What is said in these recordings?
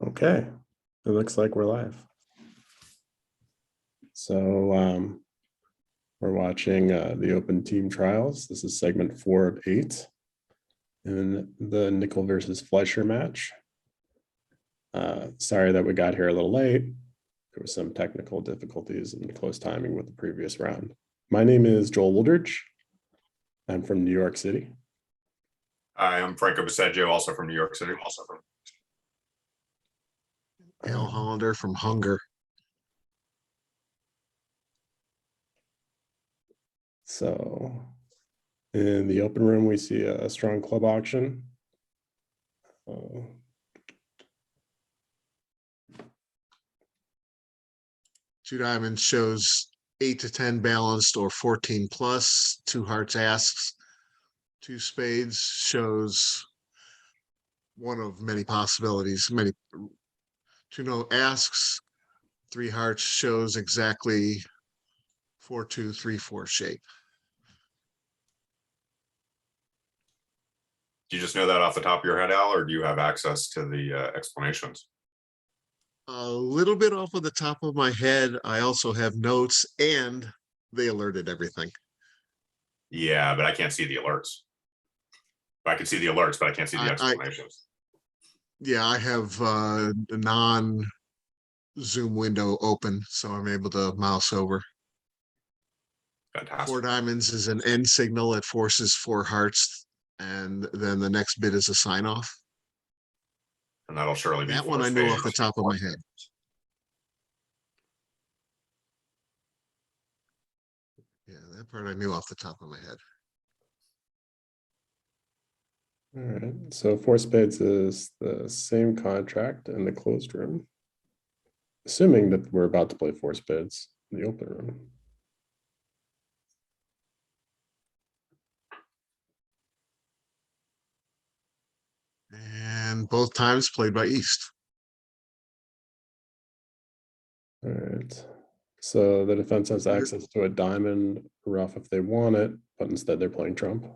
Okay, it looks like we're live. So we're watching the open team trials. This is segment 4 of 8 in the Nickel versus Fleischer match. Sorry that we got here a little late. There was some technical difficulties and close timing with the previous round. My name is Joel Wooldridge. I'm from New York City. I am Franco Baseggio, also from New York City. Al Hollander from Hunger. So in the open room, we see a strong club auction. Two diamonds shows 8 to 10 balanced or 14 plus. Two hearts asks. Two spades shows one of many possibilities. Two no asks. Three hearts shows exactly 4-2-3-4 shape. Do you just know that off the top of your head, Al, or do you have access to the explanations? A little bit off of the top of my head. I also have notes and they alerted everything. Yeah, but I can't see the alerts. I can see the alerts, but I can't see the explanations. Yeah, I have the non-zoom window open, so I'm able to mouse over. Fantastic. 4 diamonds is an end signal. It forces 4 hearts, and then the next bid is a sign off. And that'll surely be that one I knew off the top of my head. Yeah, that part I knew off the top of my head. All right, so 4 spades is the same contract in the closed room, assuming that we're about to play 4 spades in the open room. And both times played by East. All right, so the defense has access to a diamond rough if they want it, but instead they're playing trump.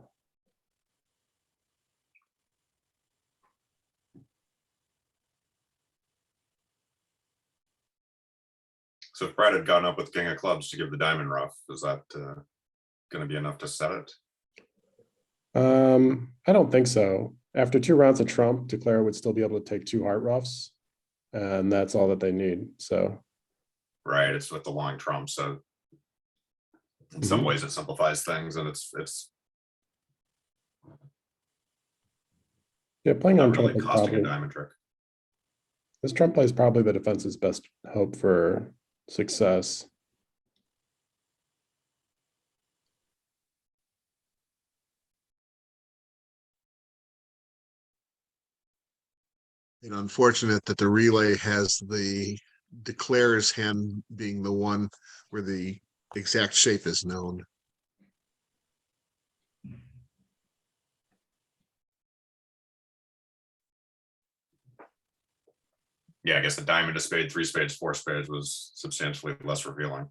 So if Brad had gone up with king of clubs to give the diamond rough, is that going to be enough to set it? I don't think so. After 2 rounds of trump, declare would still be able to take 2 heart roughs, and that's all that they need. So right, it's with the long trump, so in some ways it simplifies things, and it's yeah, playing on really trump costing a diamond trick. This trump play is probably the defense's best hope for success. And unfortunate that the relay has the declares hand being the one where the exact shape is known. Yeah, I guess the diamond, a spade, 3 spades, 4 spades was substantially less revealing.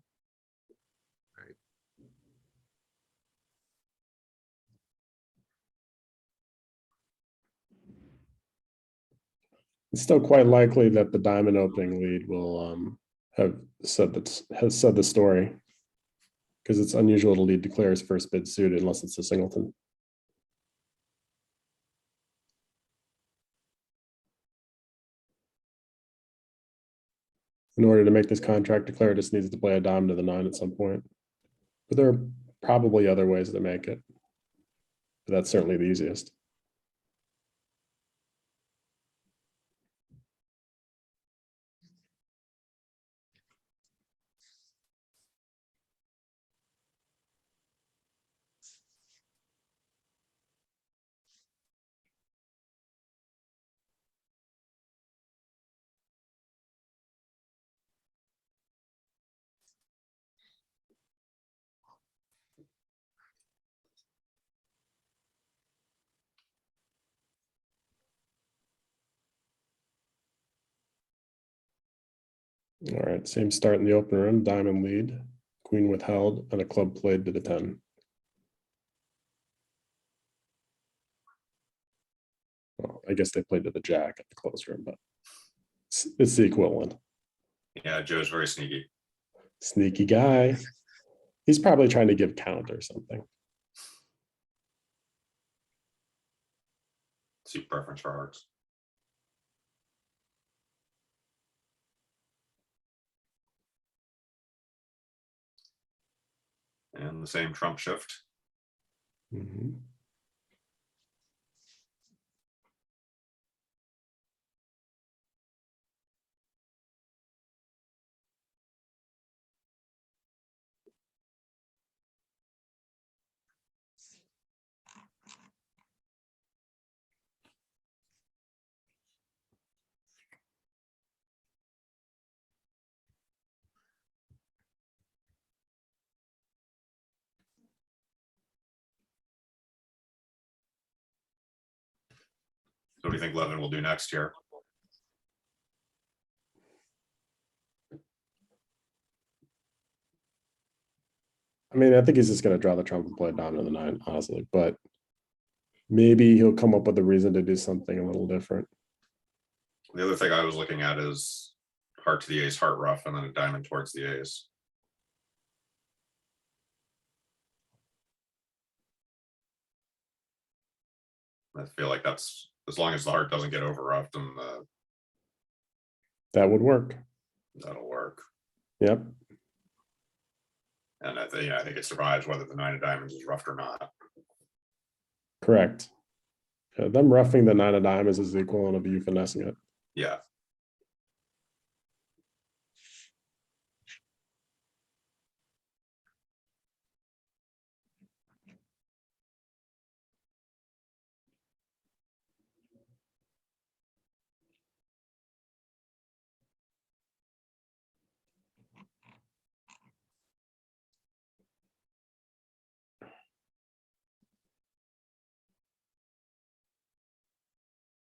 Right. It's still quite likely that the diamond opening lead will has said the story, because it's unusual to lead declares first bid suited unless it's a singleton. In order to make this contract, declare just needs to play a diamond to the 9 at some point. But there are probably other ways to make it. But that's certainly the easiest. All right, same start in the open room, diamond lead, queen withheld, and a club played to the 10. Well, I guess they played to the jack at the closed room, but It's the equivalent. Yeah, Joe's very sneaky. Sneaky guy. He's probably trying to give count or something. See preference for hearts. And the same trump shift. Mhm. So what do you think Levin will do next here? I mean, I think he's just going to draw the trump and play down to the 9, honestly, but maybe he'll come up with a reason to do something a little different. The other thing I was looking at is heart to the ace, heart rough, and then a diamond towards the ace. I feel like that's, as long as the heart doesn't get over roughed, and That would work. that'll work. Yep. And I think it survives whether the 9 of diamonds is roughed or not. Correct. Yeah, them roughing the 9 of diamonds is the equivalent of you finessing it. Yeah.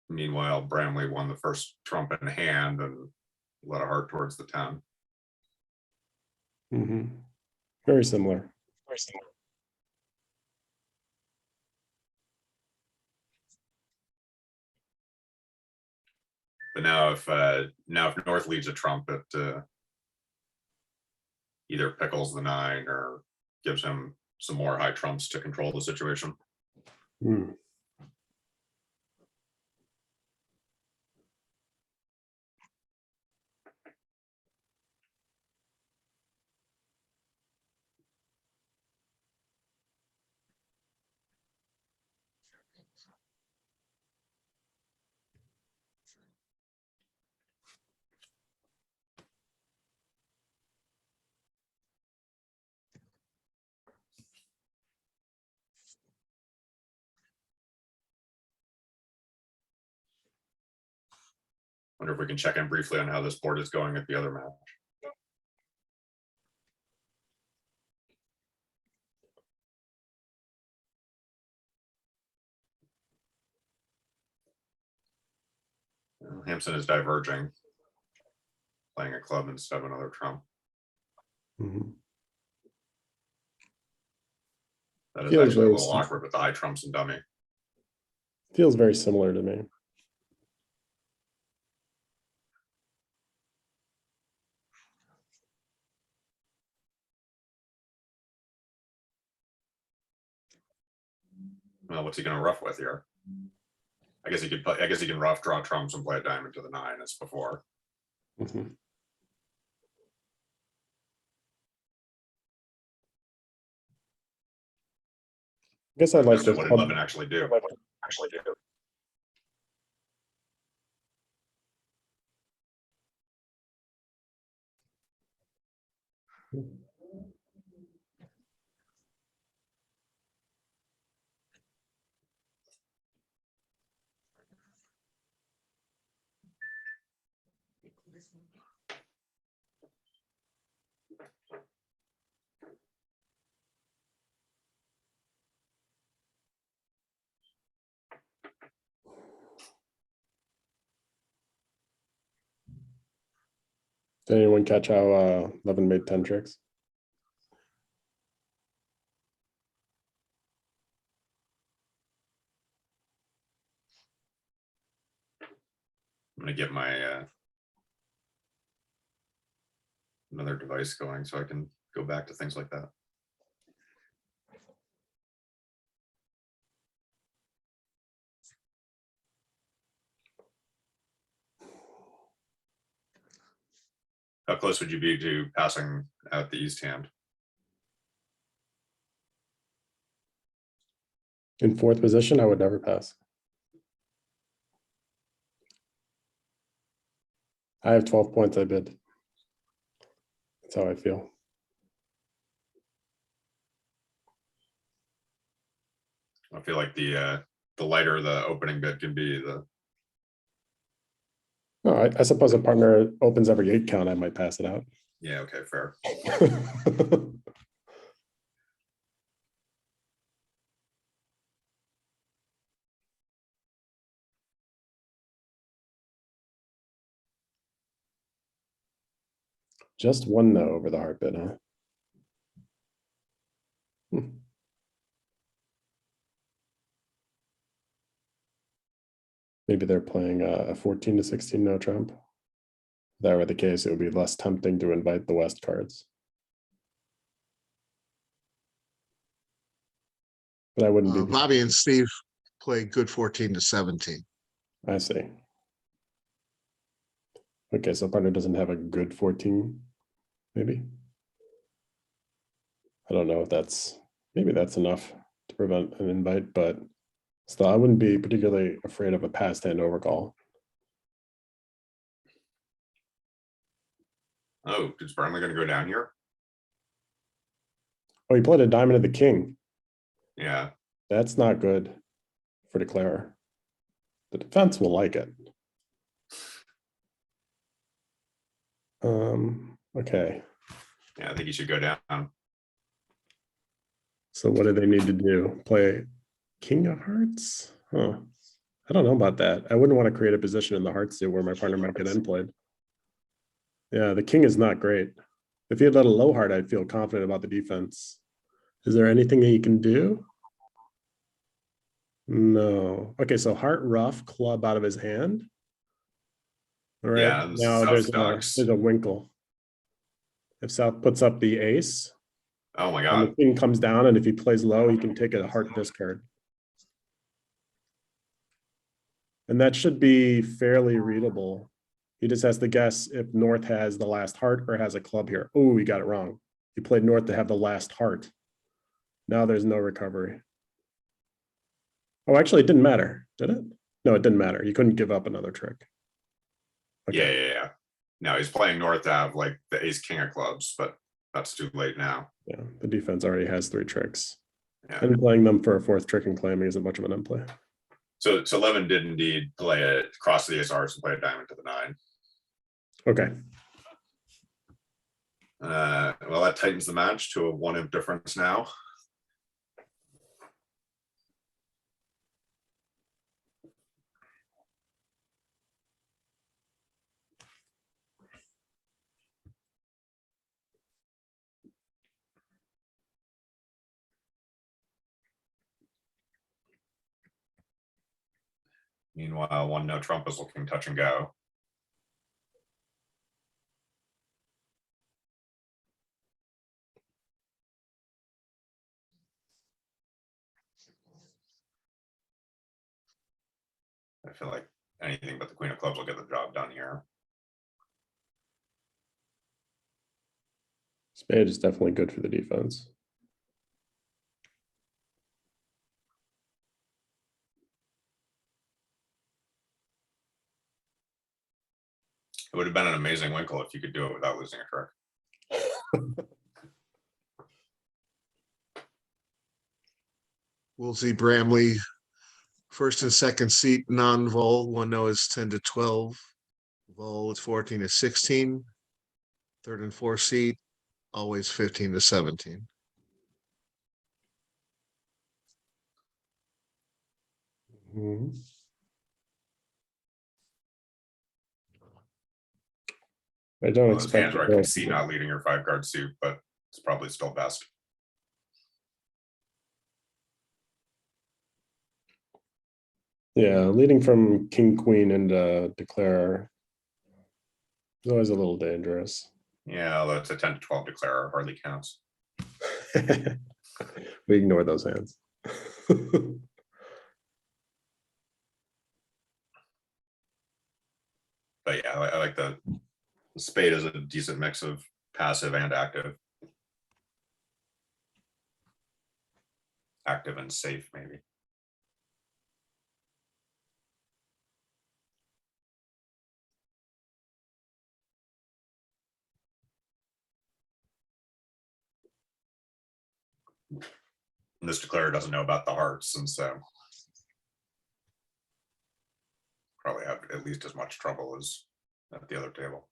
Meanwhile, Bramley won the first trump in hand and let a heart towards the 10. Mm-hmm. Very similar. Very similar. But now if North leads a trump, it either pickles the 9 or gives him some more high trumps to control the situation. Hmm. Wonder if we can check in briefly on how this board is going at the other match. Hampson is diverging, playing a club instead of another trump. Mm-hmm. That is Feels actually a very little sim- awkward with the high trumps and dummy. Feels very similar to me. Well, what's he going to rough with here? I guess he could play. I guess he can rough draw trumps and play a diamond to the 9 as before. Mm-hmm. I guess I'd like So to. what did Levin actually do? Actually, do. Did anyone catch how Levin made 10 tricks? I'm going to get my another device going so I can go back to things like that. How close would you be to passing out the east hand? In fourth position, I would never pass. I have 12 points, I bid. That's how I feel. I feel like the lighter the opening bid can be, the No, I suppose a partner opens every 8 count, I might pass it out. yeah, okay, fair. Just one no over the heart bid, huh? Maybe they're playing a 14 to 16 no trump. If that were the case, it would be less tempting to invite the West cards. But I wouldn't be. Bobby and Steve play good 14 to 17. I see. Okay, so partner doesn't have a good 14, maybe. I don't know if that's, maybe that's enough to prevent an invite, but still, I wouldn't be particularly afraid of a passed hand overcall. Oh, is Burnley going to go down here? Oh, he played a diamond of the king. Yeah. That's not good for declare. The defense will like it. Okay. Yeah, I think you should go down. So what do they need to do? Play king of hearts? Huh. I don't know about that. I wouldn't want to create a position in the heart suit where my partner might get end played. Yeah, the king is not great. If he had let a low heart, I'd feel confident about the defense. Is there anything that you can do? No. Okay, so heart rough, club out of his hand. All right, Yeah, now South there's stocks. a winkle. If South puts up the ace, Oh my and the god. king comes down, and if he plays low, he can take a heart discard. And that should be fairly readable. He just has to guess if North has the last heart or has a club here. Oh, he got it wrong. He played North to have the last heart. Now there's no recovery. Oh, actually, it didn't matter, did it? No, it didn't matter. You couldn't give up another trick. Okay. Yeah. No, he's playing North to have like the ace king of clubs, but that's too late now. Yeah, the defense already has 3 tricks. Yeah. And playing them for a 4th trick and claiming isn't much of an end play. So Levin did indeed play a cross the ace hearts and play a diamond to the 9. Okay. Well, that tightens the match to a 1 imp difference now. Meanwhile, 1 no trump is looking touch and go. I feel like anything but the queen of clubs will get the job done here. Spade is definitely good for the defense. It would have been an amazing winkle if you could do it without losing a trick. We'll see Bramley first and second seat non-vol. 1 no is 10 to 12. Vol is 14 to 16. Third and fourth seat, always 15 to 17. Mhm. I don't Well, those expect hands where I can see not leading your 5 card suit, but it's probably still best. Yeah, leading from king queen into declare is always a little dangerous. Yeah, although it's a 10 to 12 declare, hardly counts. We ignore those hands. But yeah, I like the spade is a decent mix of passive and active. Active and safe, maybe. And this declarer doesn't know about the hearts, and so probably have at least as much trouble as at the other table.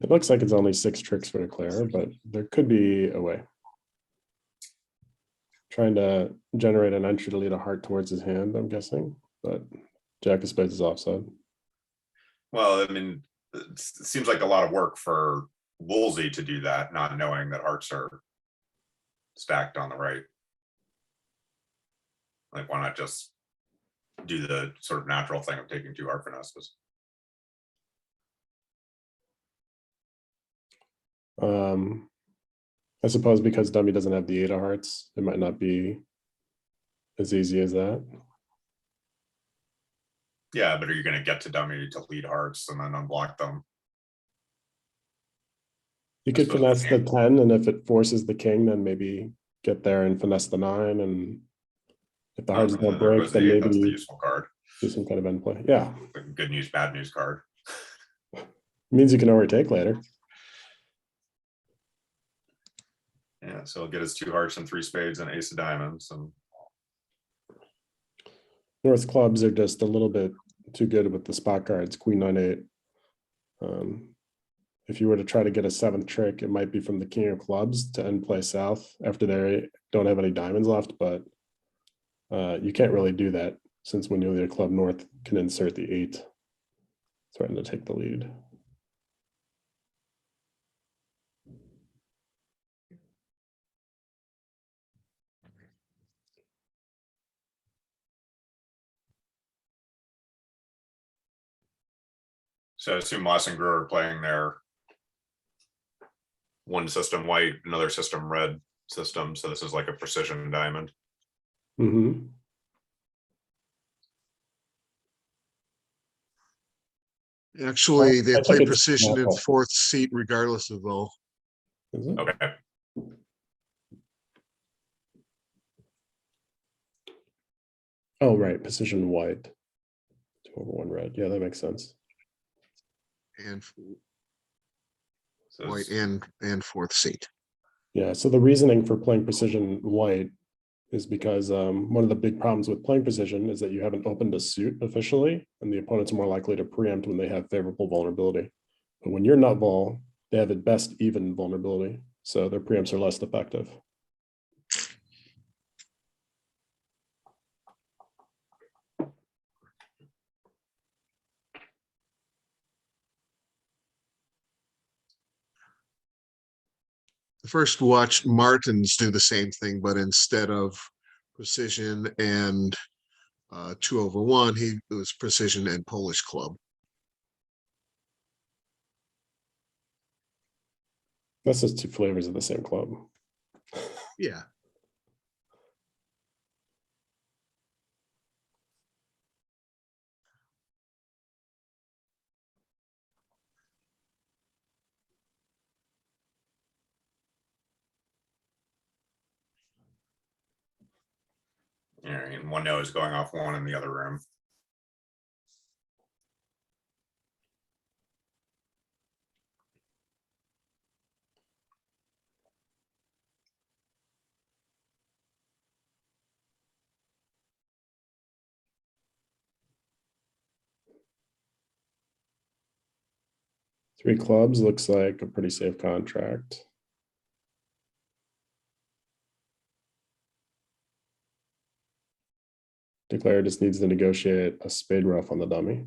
It looks like it's only 6 tricks for declare, but there could be a way. Trying to generate an entry to lead a heart towards his hand, I'm guessing, but Jack of spades is offside. Well, I mean, it seems like a lot of work for Woolsey to do that, not knowing that hearts are stacked on the right. Like, why not just do the sort of natural thing of taking 2 heart finesses? I suppose because dummy doesn't have the 8 of hearts, it might not be as easy as that. Yeah, but are you going to get to dummy to lead hearts and then unblock them? You I could suppose finesse we the can't. 10, and if it forces the king, then maybe get there and finesse the 9. And if the hearts don't There break, goes the then 8. That's the maybe useful card. do some kind of end play. Yeah, The good news, bad news card. means you can overtake later. Yeah, so he'll get his 2 hearts and 3 spades and ace of diamonds. And North clubs are just a little bit too good with the spot cards, queen 9-8. If you were to try to get a 7th trick, it might be from the king of clubs to end play south after they don't have any diamonds left, but you can't really do that since when you're club north can insert the 8, threaten to take the lead. so I assume Moss and Brewer are playing their one system white, another system red system. So this is like a precision diamond. Mm-hmm. Actually, they I think play it's precision in natural. 4th seat regardless of vote. Is it? Okay. Oh, right. Position white. 2/1 red. Yeah, that makes sense. And So white and 4th seat. Yeah. So the reasoning for playing precision white is because one of the big problems with playing precision is that you haven't opened a suit officially, and the opponent's more likely to preempt when they have favorable vulnerability. But when you're not vol, they have at best even vulnerability, so their preempts are less effective. First watched Martins do the same thing, but instead of precision and 2/1, he was precision and Polish club. That's just 2 flavors of the same club. Yeah. Yeah, and one no is going off 1 in the other room. Three clubs looks like a pretty safe contract. Declare just needs to negotiate a spade rough on the dummy.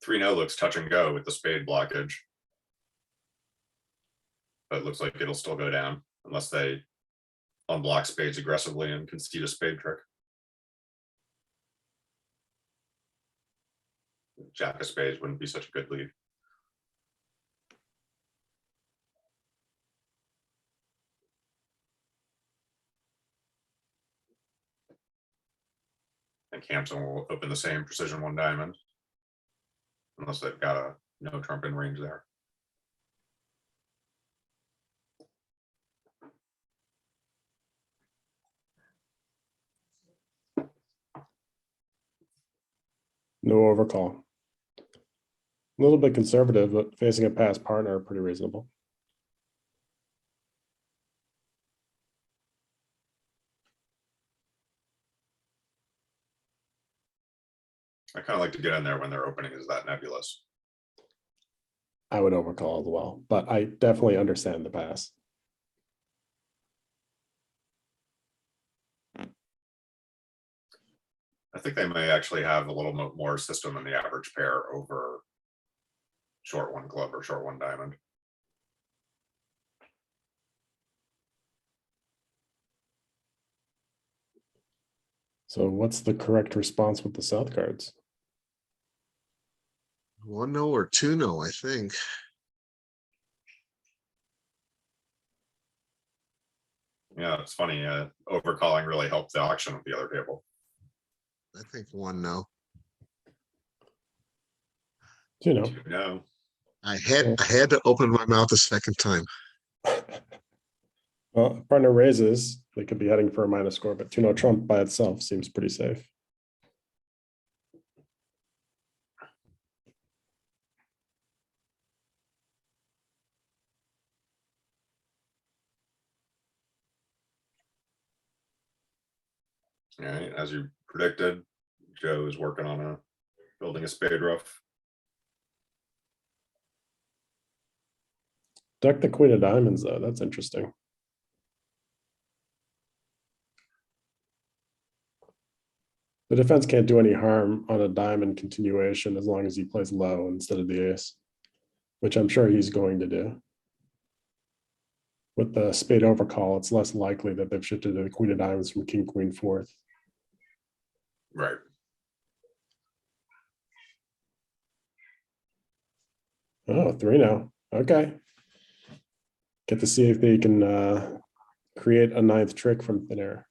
Three no looks touch and go with the spade blockage. But it looks like it'll still go down unless they unblock spades aggressively and concede a spade trick. Jack of spades wouldn't be such a good lead. I think Hampton will open the same precision one diamond. Unless they've got a no trump in range there. No overcall. A little bit conservative, but facing a past partner, pretty reasonable. I kind of like to get in there when their opening is that nebulous. I would overcall as well, but I definitely understand the pass. I think they may actually have a little more system than the average pair over short one club or short one diamond. So what's the correct response with the South cards? 1 no or 2 no, I think. Yeah, it's funny. Overcalling really helped the auction with the other table. I think 1 no. You know, No, I had to open my mouth a second time. well, if partner raises, they could be heading for a minus score, but 2-0 trump by itself seems pretty safe. all right, as you predicted, Joe is working on building a spade rough. Deck the queen of diamonds, though. That's interesting. The defense can't do any harm on a diamond continuation as long as he plays low instead of the ace, which I'm sure he's going to do. With the spade overcall, it's less likely that they've shifted to the queen of diamonds from king, queen, fourth. Right. Oh, 3 now. Okay. Get to see if they can create a ninth trick from thin air.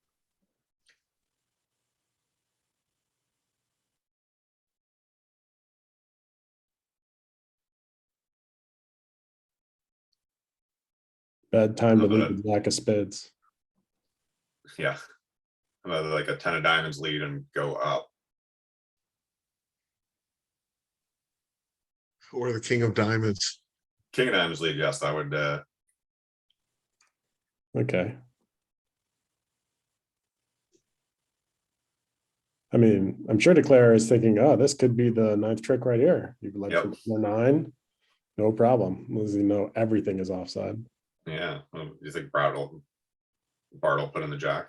Bad time to lead the jack of spades. Yeah. Like a 10 of diamonds lead and go up. Or the king of diamonds. King of diamonds lead, yes, I would. Okay. I mean, I'm sure Declare is thinking, oh, this could be the ninth trick right here. You like Yep. 9, no problem. As you know, everything is offside. Yeah. You think Bart will put in the jack?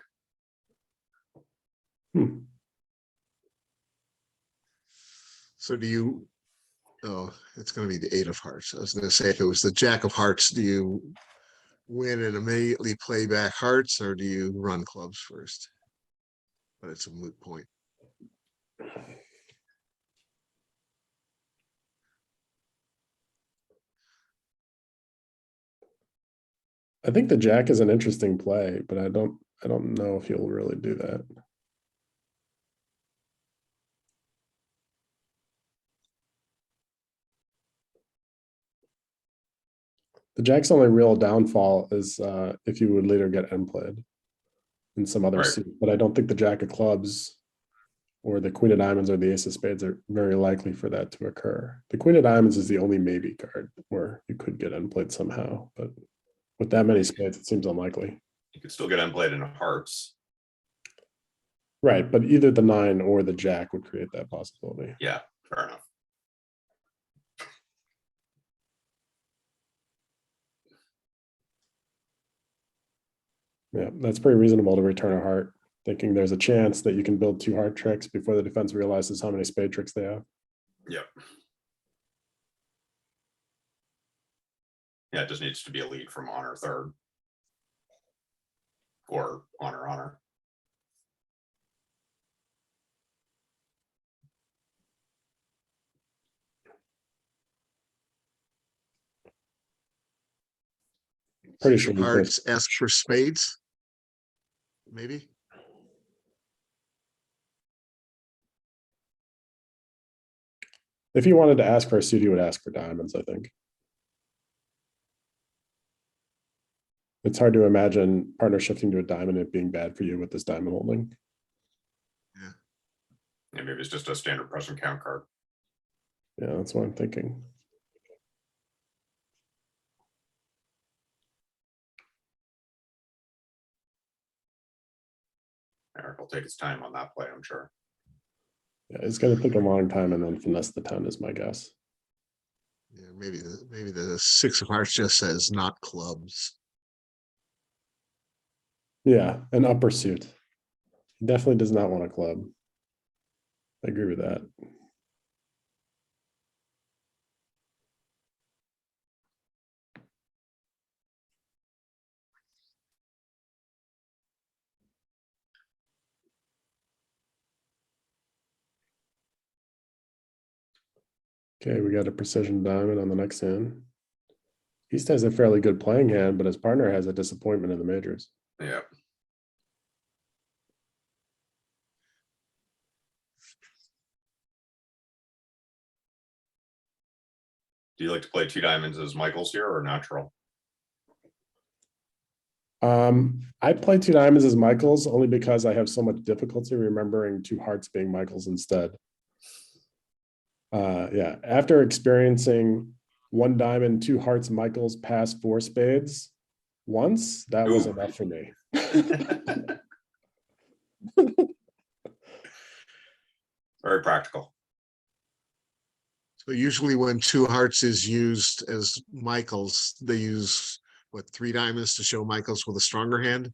So do you, oh, it's going to be the 8 of hearts. I was going to say, if it was the jack of hearts, do you win and immediately play back hearts, or do you run clubs first? But it's a moot point. I think the jack is an interesting play, but I don't know if he'll really do that. The jack's only real downfall is if you would later get end played in some other Right. suit, but I don't think the jack of clubs or the queen of diamonds or the ace of spades are very likely for that to occur. The queen of diamonds is the only maybe card where you could get end played somehow, but with that many spades, it seems unlikely. You could still get end played in hearts. Right, but either the 9 or the jack would create that possibility. Yeah, fair enough. Yeah, that's pretty reasonable to return a heart, thinking there's a chance that you can build 2 heart tricks before the defense realizes how many spade tricks they have. Yep. Yeah, it just needs to be a lead from honor third. Or honor. Pretty Six sure of we hearts, ask for spades. Maybe. If you wanted to ask for a suit, you would ask for diamonds, I think. It's hard to imagine partner shifting to a diamond and it being bad for you with this diamond holding. Yeah, maybe it's just a standard press and count card. Yeah, that's what I'm thinking. Eric will take his time on that play, I'm sure. Yeah, it's going to take a long time and then finesse the 10 is my guess. Yeah, maybe the six of hearts just says not clubs. Yeah, an upper suit. He definitely does not want a club. I agree with that. Okay, we got a precision diamond on the next hand. East has a fairly good playing hand, but his partner has a disappointment in the majors. Yeah. Do you like to play 2 diamonds as Michaels here or natural? I play 2 diamonds as Michaels only because I have so much difficulty remembering 2 hearts being Michaels instead. Yeah, after experiencing 1 diamond, 2 hearts, Michaels past 4 spades once, that was Ooh. enough for me. Very practical. So usually when 2 hearts is used as Michaels, they use what, 3 diamonds to show Michaels with a stronger hand.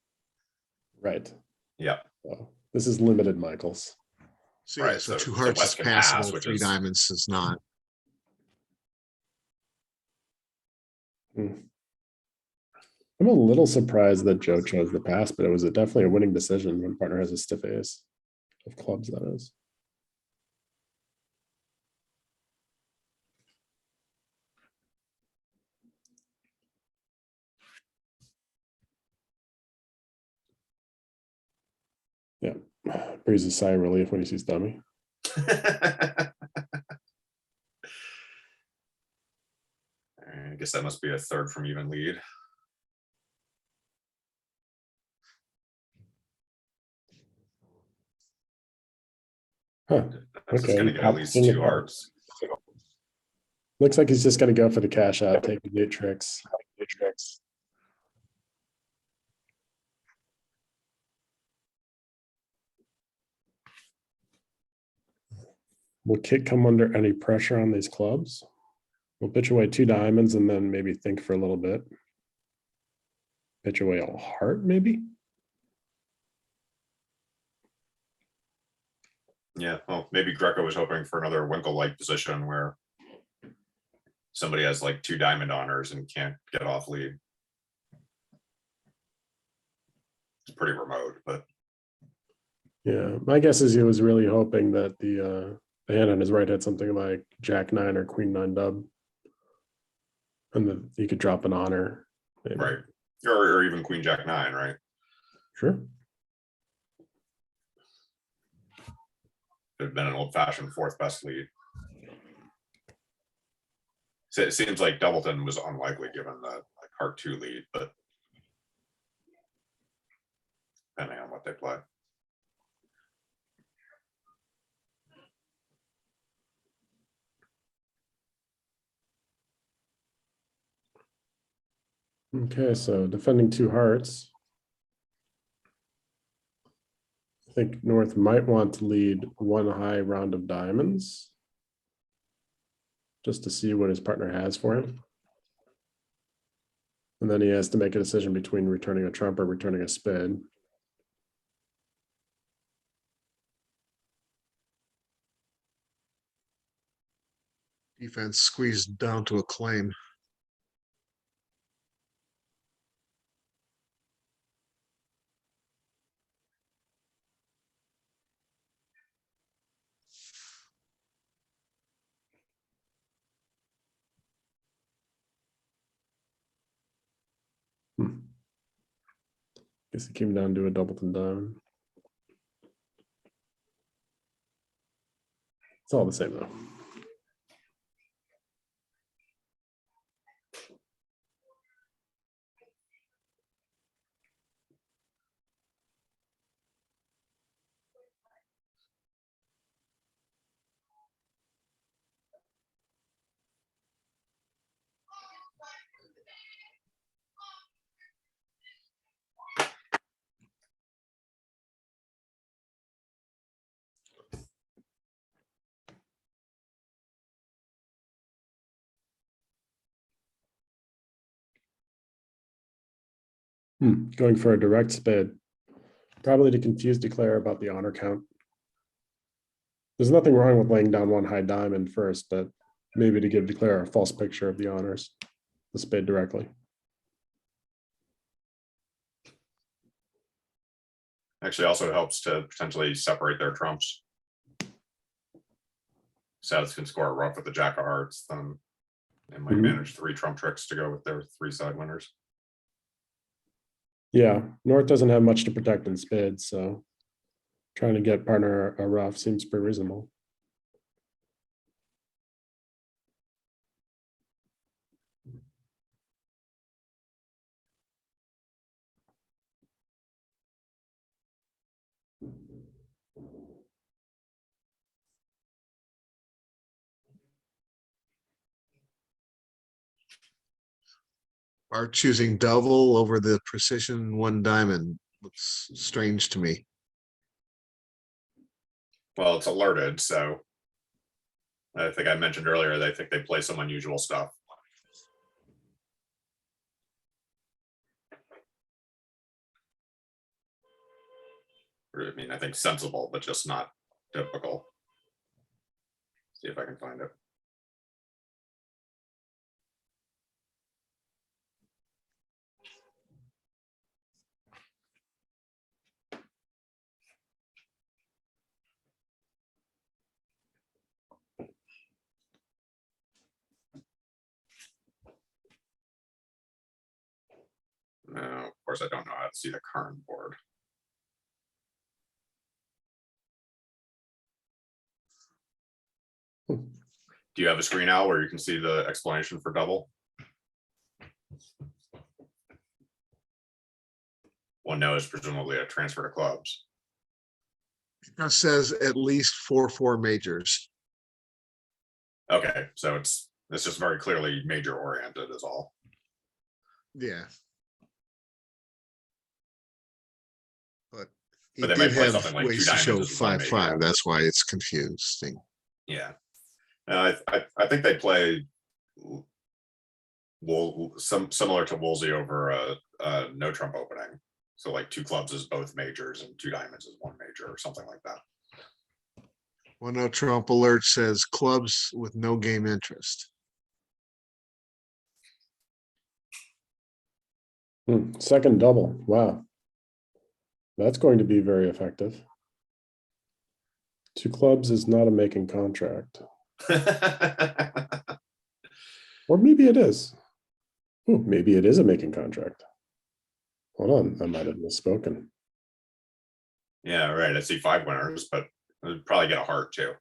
Right. Yeah. So this is limited Michaels. So Right, yeah, so so 2 the hearts is Western pass, passable, which 3 is- diamonds is not. I'm a little surprised that Joe chose the pass, but it was definitely a winning decision when partner has a stiff ace of clubs, that is. Yeah, breathes a sigh of relief when he sees dummy. I guess that must be a third from even lead. Huh. That's just Okay, gonna get at least 2 hearts. Looks like he's just going to go for the cash out, take the 8 tricks. Will Kit come under any pressure on these clubs? We'll pitch away 2 diamonds and then maybe think for a little bit. Pitch away a heart, maybe? Yeah, well, maybe Greco was hoping for another Winkle-like position where somebody has like 2 diamond honors and can't get off lead. It's pretty remote, but Yeah, my guess is he was really hoping that the hand on his right had something like Jack 9 or Queen 9 dub. And then he could drop an honor. Maybe. right. Or even Queen Jack 9, right? Sure. It'd been an old-fashioned 4th best lead. So it seems like Doubleton was unlikely given the like heart 2 lead, but depending on what they play. Okay, so defending 2 hearts. I think North might want to lead 1 high round of diamonds. Just to see what his partner has for him. And then he has to make a decision between returning a trump or returning a spade. Defense squeezed down to a claim. Guess it came down to a doubleton diamond. It's all the same though. Going for a direct spade. Probably to confuse declare about the honor count. There's nothing wrong with laying down one high diamond first, but maybe to give declare a false picture of the honors, the spade directly. Actually also helps to potentially separate their trumps. Sets can score a rough with the jack of hearts, then they might manage 3 trump tricks to go with their 3 side winners. Yeah, North doesn't have much to protect in spades, so trying to get partner a rough seems pretty reasonable. Art choosing double over the precision 1 diamond looks strange to me. Well, it's alerted, so I think I mentioned earlier, they think they play some unusual stuff. I mean, I think sensible, but just not typical. See if I can find it. No, of course, I don't know how to see the current board. Do you have a screen out where you can see the explanation for double? One no is presumably a transfer to clubs. It says at least 4-4 majors. Okay, so it's just very clearly major oriented is all. Yeah. But he But they might did play have something like 2 ways to show diamonds as one 5-5. major. That's why it's confusing. Yeah. I think they play similar to Woolsey over a no trump opening. So like 2 clubs is both majors and 2 diamonds is 1 major or something like that. Well, no Trump alert says clubs with no game interest. Second double, wow. That's going to be very effective. 2 clubs is not a making contract. Or maybe it is. Maybe it is a making contract. Hold on, I might have misspoken. Yeah, right. I see 5 winners, but I'd probably get a heart too.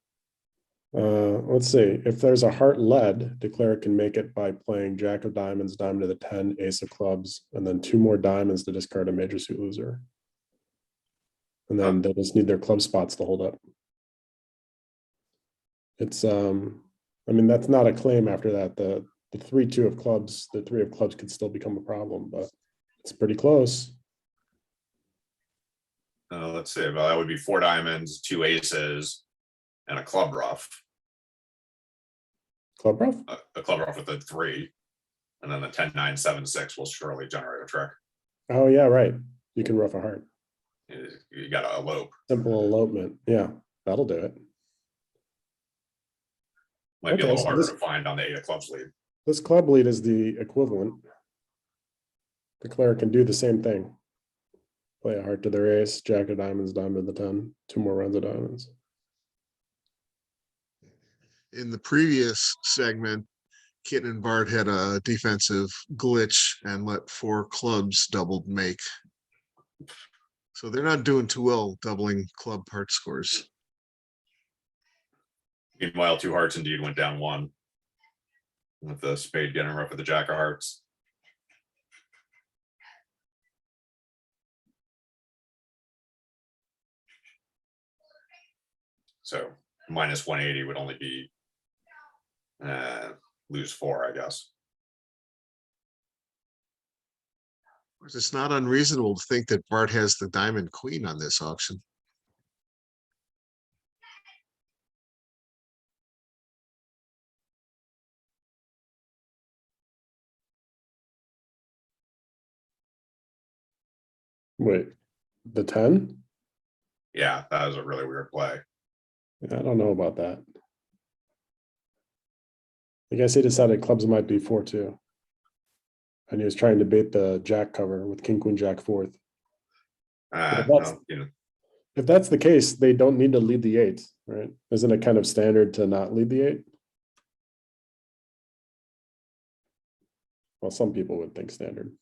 Let's see. If there's a heart led, declare can make it by playing jack of diamonds, diamond to the 10, ace of clubs, and then 2 more diamonds to discard a major suit loser. And then they just need their club spots to hold up. It's I mean, that's not a claim after that. The 3-2 of clubs, the 3 of clubs could still become a problem, but it's pretty close. Let's see. Well, that would be 4 diamonds, 2 aces, and a club rough. Club rough? A club rough with a 3. And then the 10-9-7-6 will surely generate a trick. Oh, yeah, right. You can rough a heart. You gotta elope. Simple elopement. Yeah, that'll do it. Might be a Okay, little so harder this- to find on the 8 of clubs lead. This club lead is the equivalent. The cleric can do the same thing. Play a heart to their ace, jack of diamonds, diamond to the 10, 2 more runs of diamonds. In the previous segment, Kitten and Bart had a defensive glitch and let 4 clubs doubled make. So they're not doing too well doubling club part scores. Meanwhile, 2 hearts indeed went down 1. With the spade getting rough with the jack of hearts. So minus 180 would only be lose 4, I guess. It's not unreasonable to think that Bart has the diamond queen on this auction. Wait, the 10? Yeah, that was a really weird play. Yeah, I don't know about that. I guess he decided clubs might be 4-2. And he was trying to bait the jack cover with king, queen, jack fourth. that's- Well, you know, If that's the case, they don't need to lead the 8, right? Isn't it kind of standard to not lead the 8? Well, some people would think standard.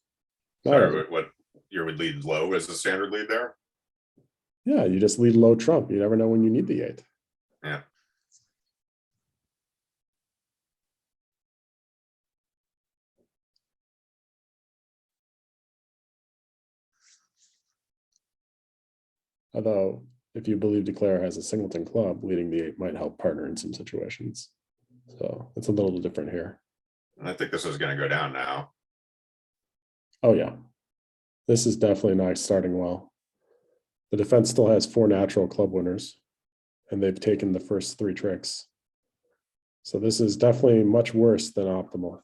Not sorry, everyone. what you would lead low as the standard lead there? Yeah, you just lead low trump. You never know when you need the 8. Yeah. Although, if you believe Declare has a singleton club, leading the 8 might help partner in some situations. So it's a little different here. I think this is going to go down now. Oh, yeah. This is definitely not starting well. The defense still has 4 natural club winners, and they've taken the first 3 tricks. So this is definitely much worse than optimal.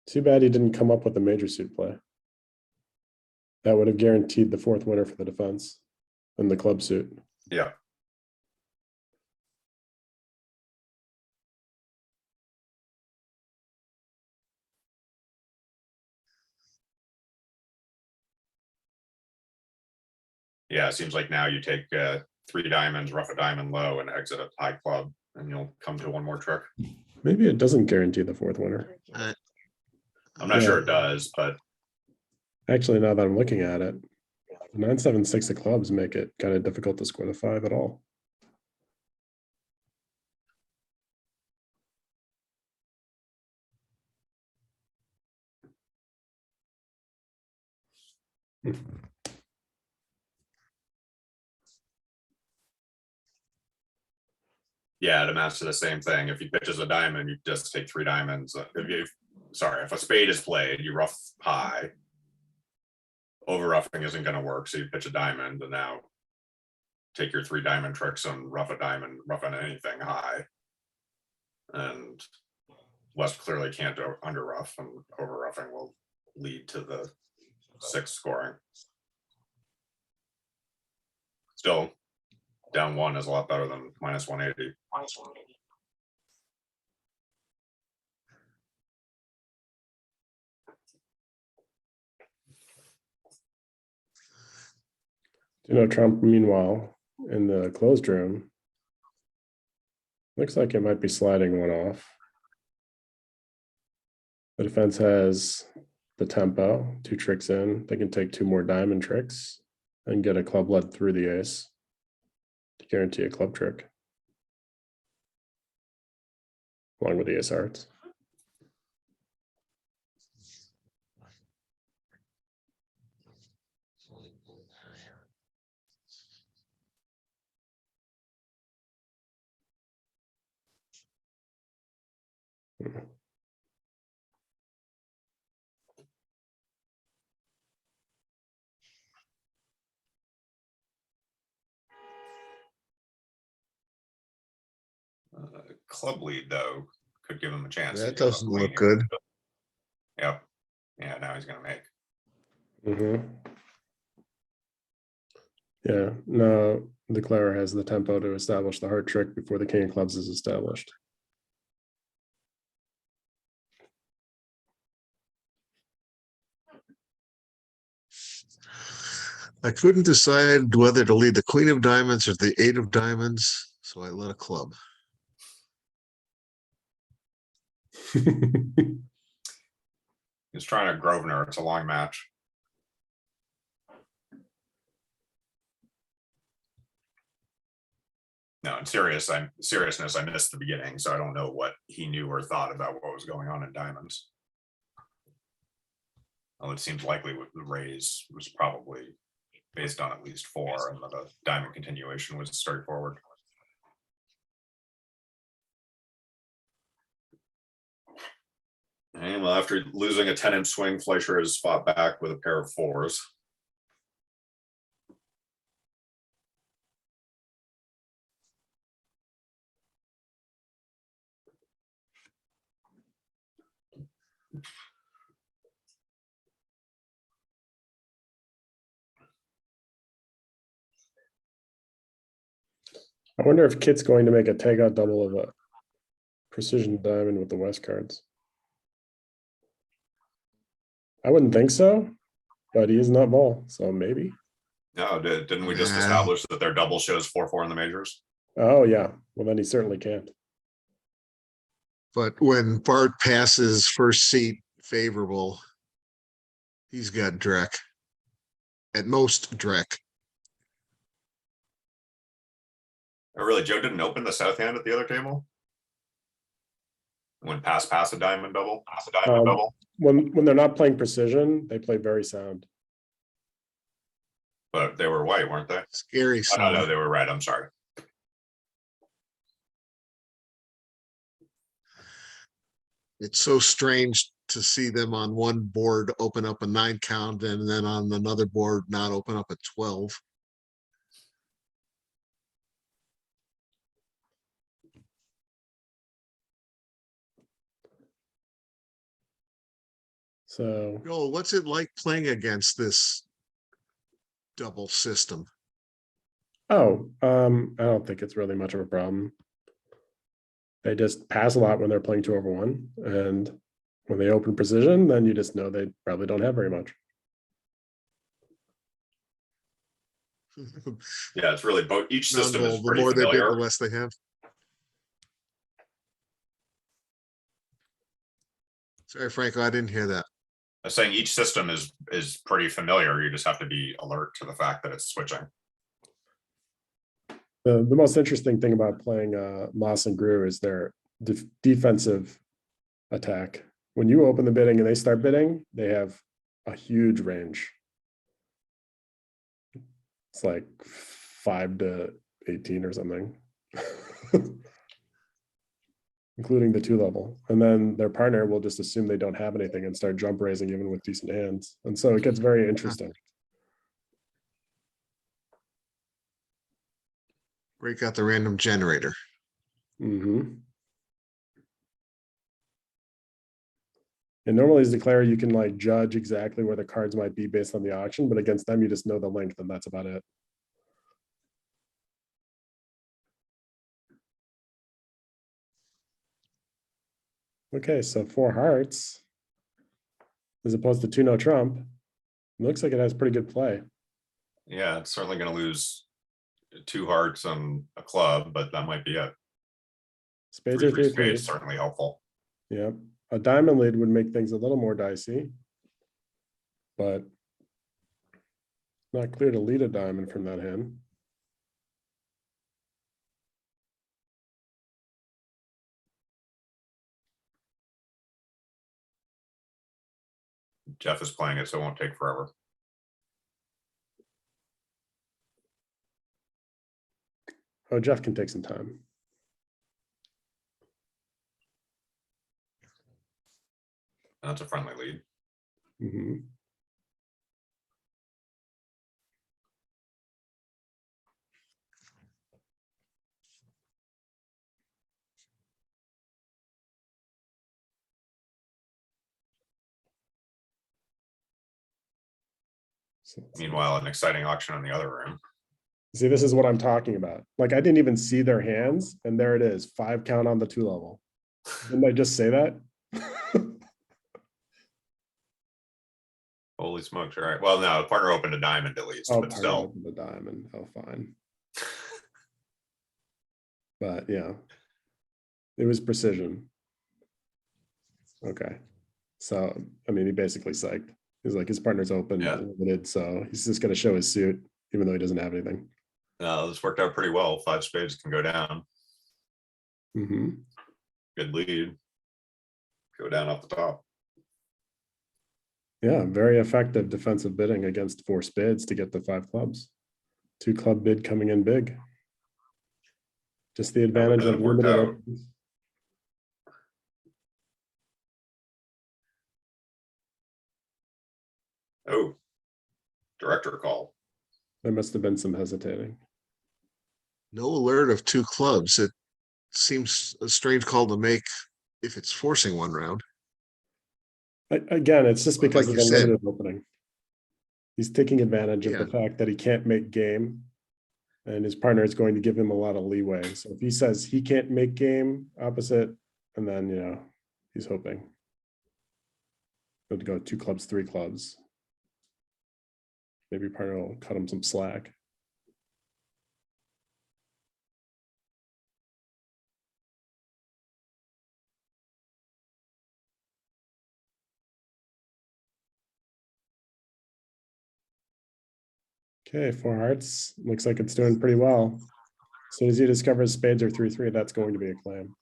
Too bad he didn't come up with a major suit play. That would have guaranteed the 4th winner for the defense and the club suit. Yeah. Yeah, it seems like now you take 3 diamonds, rough a diamond low, and exit a high club, and you'll come to 1 more trick. Maybe it doesn't guarantee the 4th winner. I'm not sure it does, but Actually, now that I'm looking at it, 9, 7, 6 of clubs make it kind of difficult to score the 5 at all. yeah, it amounts to the same thing. If he pitches a diamond, you just take 3 diamonds. If a spade is played, you rough high. Over roughing isn't going to work, so you pitch a diamond, and now take your 3 diamond tricks and rough a diamond, rough on anything high. And West clearly can't under rough, and over roughing will lead to the 6 scoring. Still, down 1 is a lot better than minus 180. Trump, meanwhile, in the closed room, looks like it might be sliding 1 off. The defense has the tempo, 2 tricks in. They can take 2 more diamond tricks and get a club led through the ace to guarantee a club trick, along with the ace hearts. club lead though could give him a chance. That He's got a doesn't queen look here. good. Yep. Yeah, now he's gonna make. Yeah, no, the declarer has the tempo to establish the heart trick before the king of clubs is established. I couldn't decide whether to lead the queen of diamonds or the 8 of diamonds, so I let a club. He's trying to Grosvenor. It's a long match. No, in seriousness, I missed the beginning, so I don't know what he knew or thought about what was going on in diamonds. Well, it seems likely the raise was probably based on at least 4, and the diamond continuation was straightforward. And well, after losing a 10-inch swing, Fleischer has fought back with a pair of 4s. I wonder if Kit's going to make a takeout double of a precision diamond with the West cards. I wouldn't think so, but he is not vol, so maybe. No, didn't we just Yeah. establish that their double shows 4-4 in the majors? Oh, yeah. Well, then he certainly can't. But when Bart passes first seat favorable, he's got Drek. At most, Drek. Oh, really, Joe didn't open the south hand at the other table? When pass a diamond double? Pass a diamond double? When they're not playing precision, they play very sound. But they were white, weren't they? Scary Oh, sound. no, they were red. I'm sorry. It's so strange to see them on one board open up a 9 count and then on another board not open up a 12. So Joel, what's it like playing against this double system? I don't think it's really much of a problem. They just pass a lot when they're playing 2/1, and when they open precision, then you just know they probably don't have very much. Yeah, it's really both. Each system is The pretty more they bid, the familiar. less they have. Sorry, Franco, I didn't hear that. I'm saying each system is pretty familiar. You just have to be alert to the fact that it's switching. The most interesting thing about playing Moss and Grew is their defensive attack. When you open the bidding and they start bidding, they have a huge range. It's like 5 to 18 or something, including the 2 level. And then their partner will just assume they don't have anything and start jump raising even with decent hands. And so it gets very interesting. Break out the random generator. And normally as declarer, you can like judge exactly where the cards might be based on the auction, but against them, you just know the length and that's about it. Okay, so 4 hearts as opposed to 2 no trump. Looks like it has pretty good play. Yeah, it's certainly going to lose 2 hearts and a club, but that might be it. Spades 3 are 3 spades, 3s. certainly helpful. Yeah, a diamond lead would make things a little more dicey, but not clear to lead a diamond from that hand. Jeff is playing it, so it won't take forever. Oh, Jeff can take some time. That's a friendly lead. So, Meanwhile, an exciting auction in the other room. see, this is what I'm talking about. Like, I didn't even see their hands, and there it is, 5 count on the 2 level. Didn't I just say that? Holy smokes! All right. Well, no, the partner opened a diamond at least, Oh, but still. the diamond. Oh, fine. But yeah, it was precision. Okay. So, I mean, he basically psyched. He's like, his partner's open, Yeah. limited, so he's just gonna show his suit, even though he doesn't have anything. This worked out pretty well. 5 spades can go down. Hmm. Good lead. Go down off the top. Yeah, very effective defensive bidding against 4 spades to get the 5 clubs. 2 club bid coming in big. Just the advantage would of have worked limited out. opens. Oh, director call. There must have been some hesitating. No alert of 2 clubs. It seems a strange call to make if it's forcing one round. Again, it's just Like because of you the said. limited opening. He's taking advantage of Yeah. the fact that he can't make game, and his partner is going to give him a lot of leeway. So if he says he can't make game opposite, and then, you know, he's hoping. He'll go 2 clubs, 3 clubs. Maybe partner will cut him some slack. Okay, 4 hearts. Looks like it's doing pretty well. As soon as he discovers spades are 3-3, that's going to be a clam.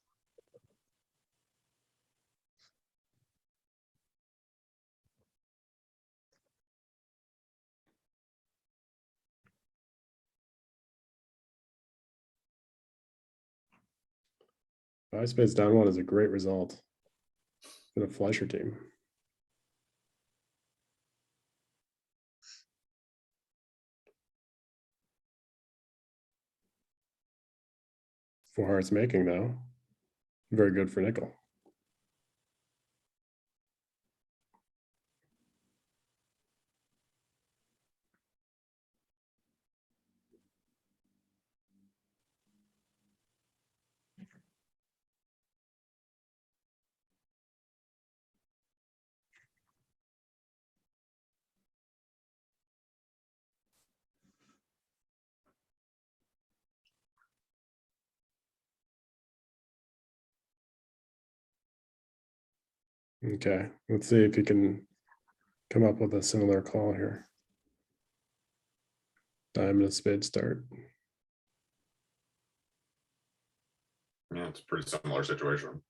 Five spades down 1 is a great result for the Fleischer team. Four hearts making though. Very good for nickel. Okay, let's see if he can come up with a similar call here. Diamond and spade start. Yeah, it's a pretty similar situation.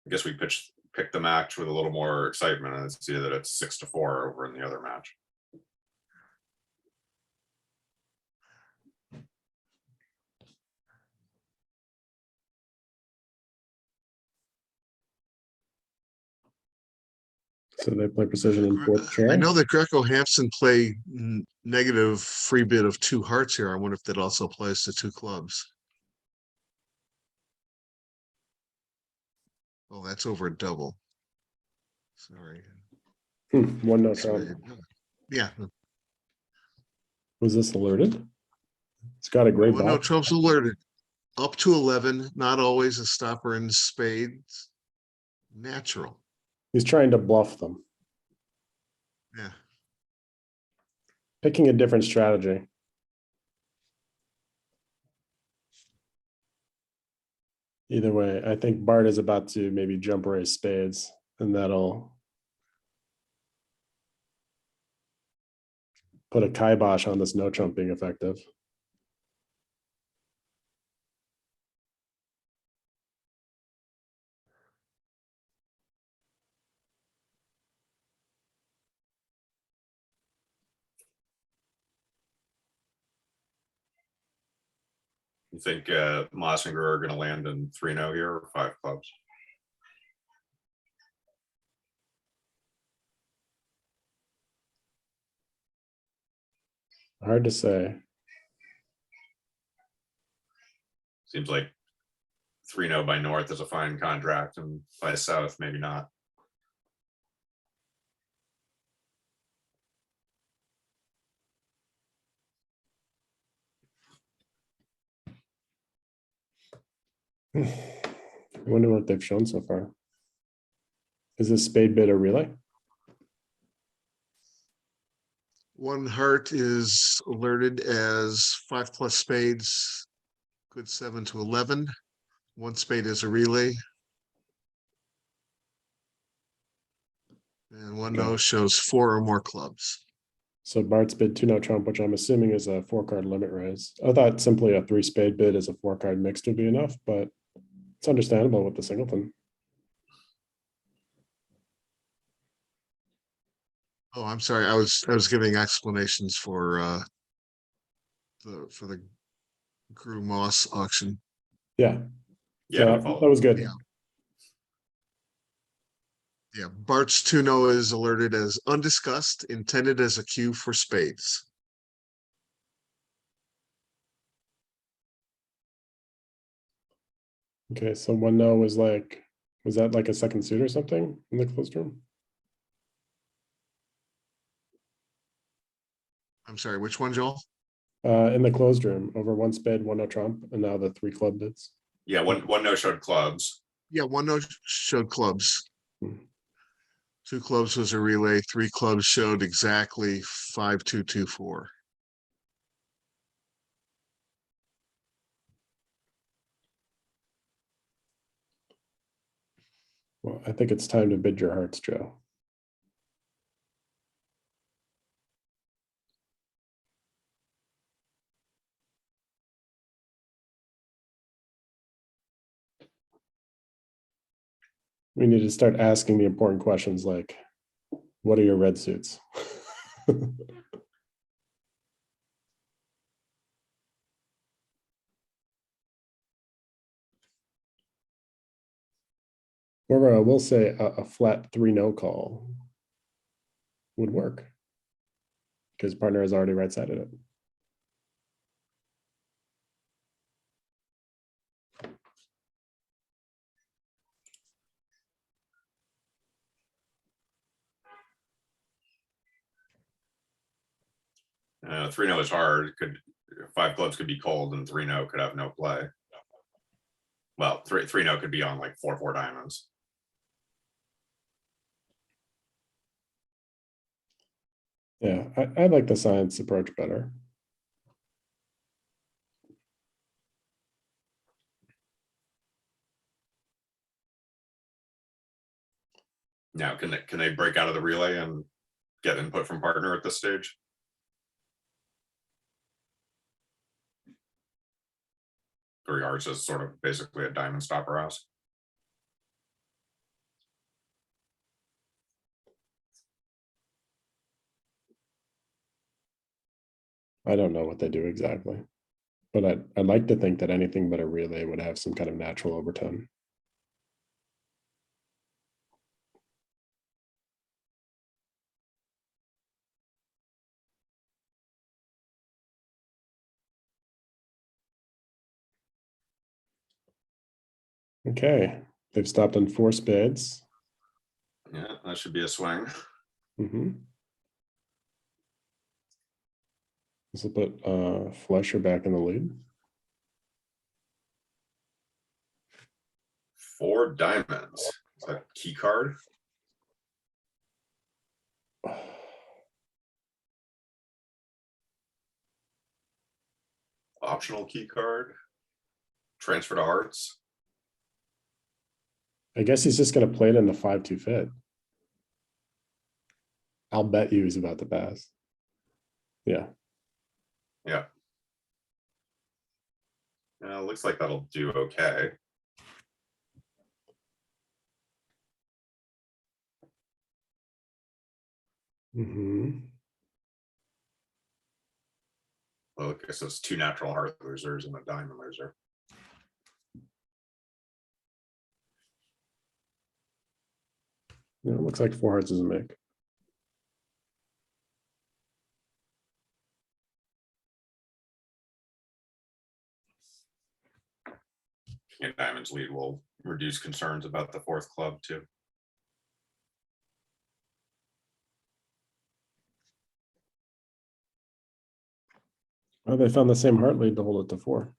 I guess we pick the match with a little more excitement and see that it's 6-4 over in the other match. So they play precision in fourth chair. I know that Greco Hampson play negative free bid of 2 hearts here. I wonder if that also applies to 2 clubs. Oh, that's over a double. Sorry. 1 no trump. Yeah. Was this alerted? It's got a great Well, no, box. Trump's alerted. Up to 11, not always a stopper in spades. Natural. He's trying to bluff them. Yeah. Picking a different strategy. Either way, I think Bart is about to maybe jump raise spades, and that'll put a kibosh on this no trump being effective. You think Mossinger are going to land in 3-0 here or 5 clubs? Hard to say. Seems like 3-0 by north is a fine contract, and by south, maybe not. I wonder what they've shown so far. Is this spade bid a relay? One heart is alerted as 5+ spades, good 7 to 11. One spade is a relay. And one Okay. no shows 4 or more clubs. So Bart's bid 2-0 trump, which I'm assuming is a 4-card limit raise. I thought simply a 3 spade bid as a 4-card mixed would be enough, but it's understandable with the singleton. Oh, I'm sorry. I was giving explanations for the Grew Moss auction. Yeah. Yeah, So we follow. that was good. Yeah. Yeah, Bart's 2-0 is alerted as undiscussed, intended as a cue for spades. Okay, so 1-0 was like, was that like a second suit or something in the closed room? I'm sorry, which one, Joel? In the closed room, over 1 spade, 1-0 trump, and now the 3 club bids. Yeah, one no showed clubs. Yeah, 1-0 showed clubs. Hmm. 2 clubs was a relay. 3 clubs showed exactly 5-2-2-4. Well, I think it's time to bid your hearts, Joe. We need to start asking the important questions like, what are your red suits? Or I will say a flat 3-0 call would work because partner has already right-sided it. 3-0 is hard. Could 5 clubs could be cold, and 3-0 could have no play. Well, 3-0 could be on like 4-4 diamonds. Yeah, I like the science approach better. Now, can they break out of the relay and get input from partner at this stage? Three hearts is sort of basically a diamond stopper house. I don't know what they do exactly, but I'd like to think that anything but a relay would have some kind of natural overtone. Okay, they've stopped on 4 spades. Yeah, that should be a swing. This will put Fleischer back in the lead. 4 diamonds. Is that key card? Optional key card. Transfer to hearts. I guess he's just going to play it in the 5-2 fit. I'll bet you he's about to pass. Yeah. Yeah. Looks like that'll do okay. Well, I guess it's 2 natural heart losers and a diamond loser. Yeah, it looks like 4 hearts is a make. King of diamonds lead will reduce concerns about the fourth club too. Oh, they found the same heart lead to hold it to 4.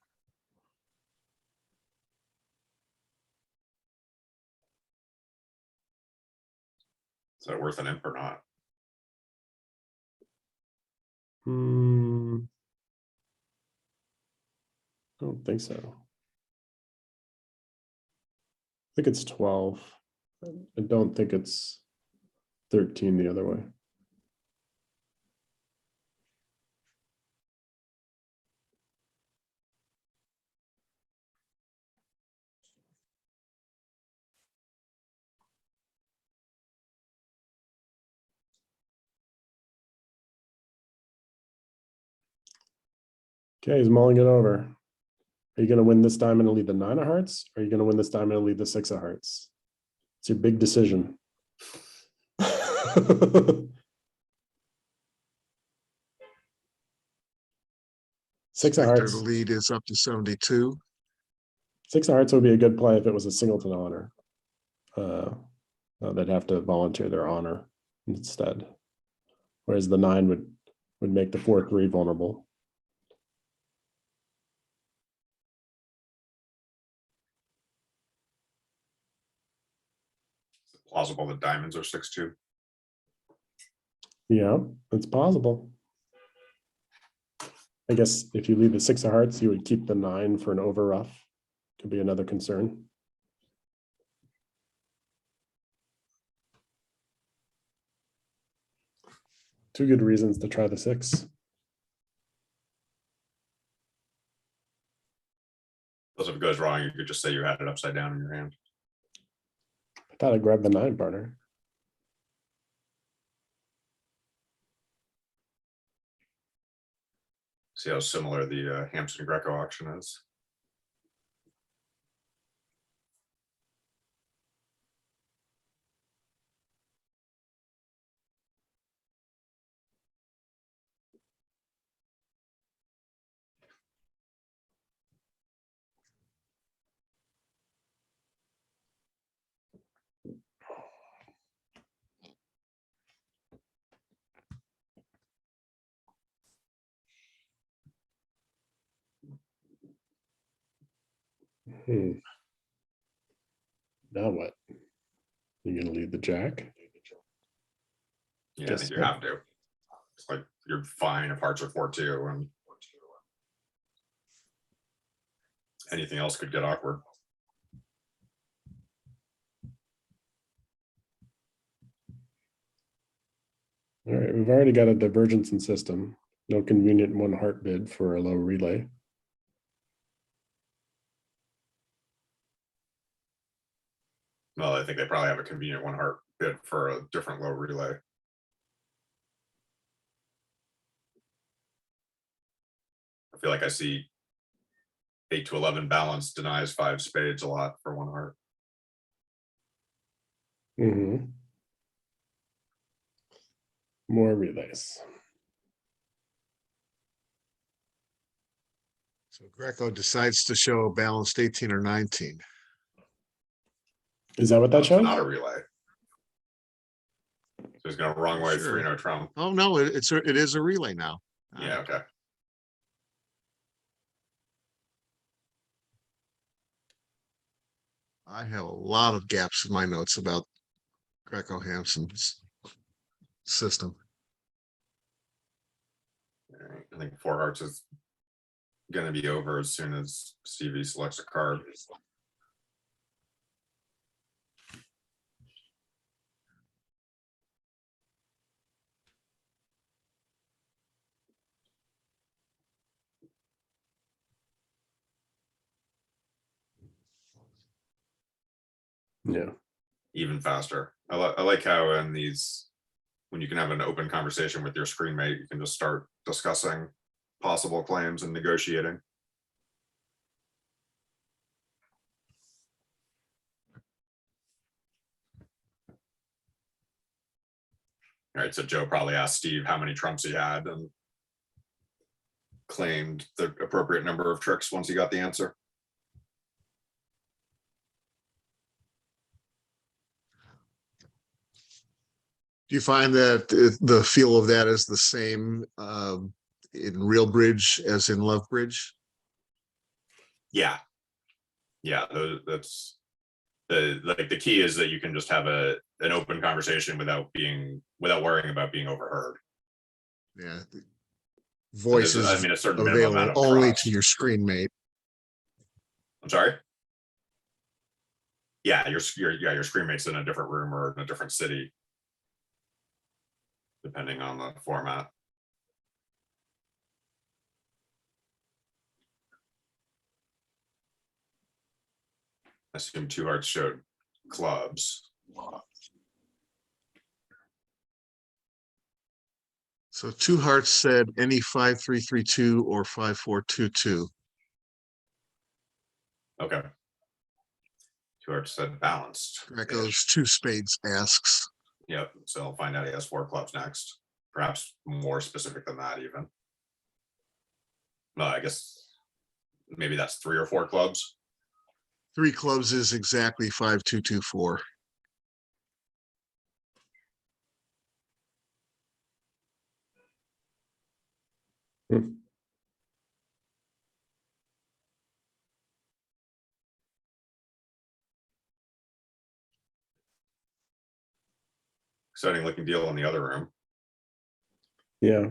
Is that worth an imp or not? I don't think so. I think it's 12. I don't think it's 13 the other way. Okay, he's mulling it over. Are you going to win this diamond and lead the 9 of hearts? Or are you going to win this diamond and lead the 6 of hearts? It's your big decision. Six of Spectre hearts. lead is up to 72. 6 of hearts would be a good play if it was a singleton honor. They'd have to volunteer their honor instead. Whereas the 9 would make the 4-3 vulnerable. Is it plausible that diamonds are 6-2? Yeah, it's possible. I guess if you leave the 6 of hearts, you would keep the 9 for an overruff. Could be another concern. Two good reasons to try the 6. Because if it goes wrong, you could just say you had it upside down in your hand. I thought I grabbed the 9, partner. See how similar the Hampson Greco auction is. Now what? You're gonna lead the jack? Yeah, I Guess think you so. have to. It's like you're fine if hearts are 4-2 and anything else could get awkward. All right, we've already got a divergence in system. No convenient 1 heart bid for a low relay. Well, I think they probably have a convenient 1 heart bid for a different low relay. I feel like I see 8 to 11 balance denies 5 spades a lot for 1 heart. More relays. So Greco decides to show a balanced 18 or 19. Is that what that It's shows? not a relay. So he's going wrong way, Sure. 3-0 trump. Oh, no, it is a relay now. Yeah, okay. I have a lot of gaps in my notes about Greco Hampson's system. All right, I think 4 hearts is going to be over as soon as Stevie selects a card. Yeah. Even faster. I like how in these, when you can have an open conversation with your screen mate, you can just start discussing possible claims and negotiating. All right, so Joe probably asked Steve how many trumps he had and claimed the appropriate number of tricks once he got the answer. Do you find that the feel of that is the same in Real Bridge as in Love Bridge? Yeah. Yeah, that's the key is that you can just have an open conversation without worrying about being overheard. Yeah. The And voice there's, is a certain minimum amount available of only trust. to your screen mate. I'm sorry. Yeah, your screen mate's in a different room or in a different city, depending on the format. I assume two hearts showed clubs. So two hearts said any 5-3-3-2 or 5-4-2-2. Okay. Two hearts said balanced. That goes two spades asks. Yep. So I'll find out he has 4 clubs next. Perhaps more specific than that, even. No, I guess maybe that's 3 or 4 clubs. 3 clubs is exactly 5-2-2-4. Hmm. Exciting looking deal in the other room. Yeah.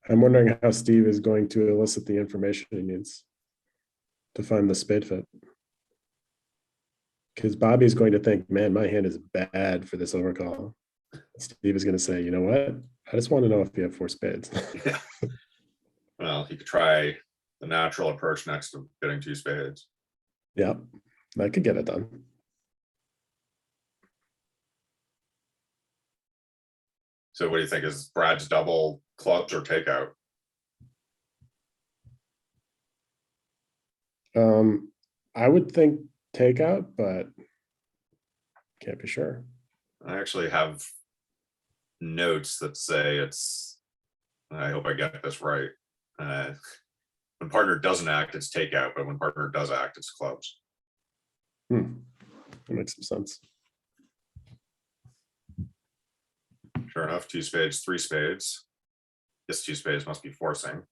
I'm wondering how Steve is going to elicit the information he needs to find the spade fit. Because Bobby's going to think, man, my hand is bad for this overcall. Steve is going to say, you know what? I just want to know if you have 4 spades. Yeah. Well, he could try the natural approach next to getting 2 spades. Yeah, that could get it done. So what do you think? Is Brad's double clubs or takeout? I would think takeout, but can't be sure. I actually have notes that say it's, I hope I get this right. When partner doesn't act, it's takeout, but when partner does act, it's clubs. That makes some sense. Sure enough, 2 spades, 3 spades. This 2 spades must be forcing.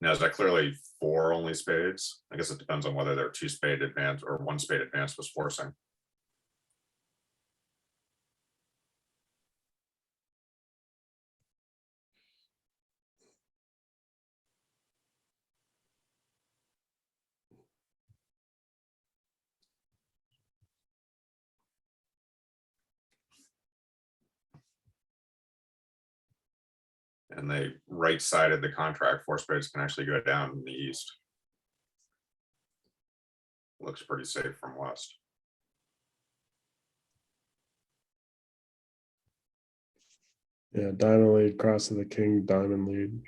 Now, is that clearly 4 only spades? I guess it depends on whether they're 2 spade advance or 1 spade advance was forcing. And they right-sided the contract. 4 spades can actually go down in the east. Looks pretty safe from west. Yeah, diamond lead, cross of the king, diamond lead.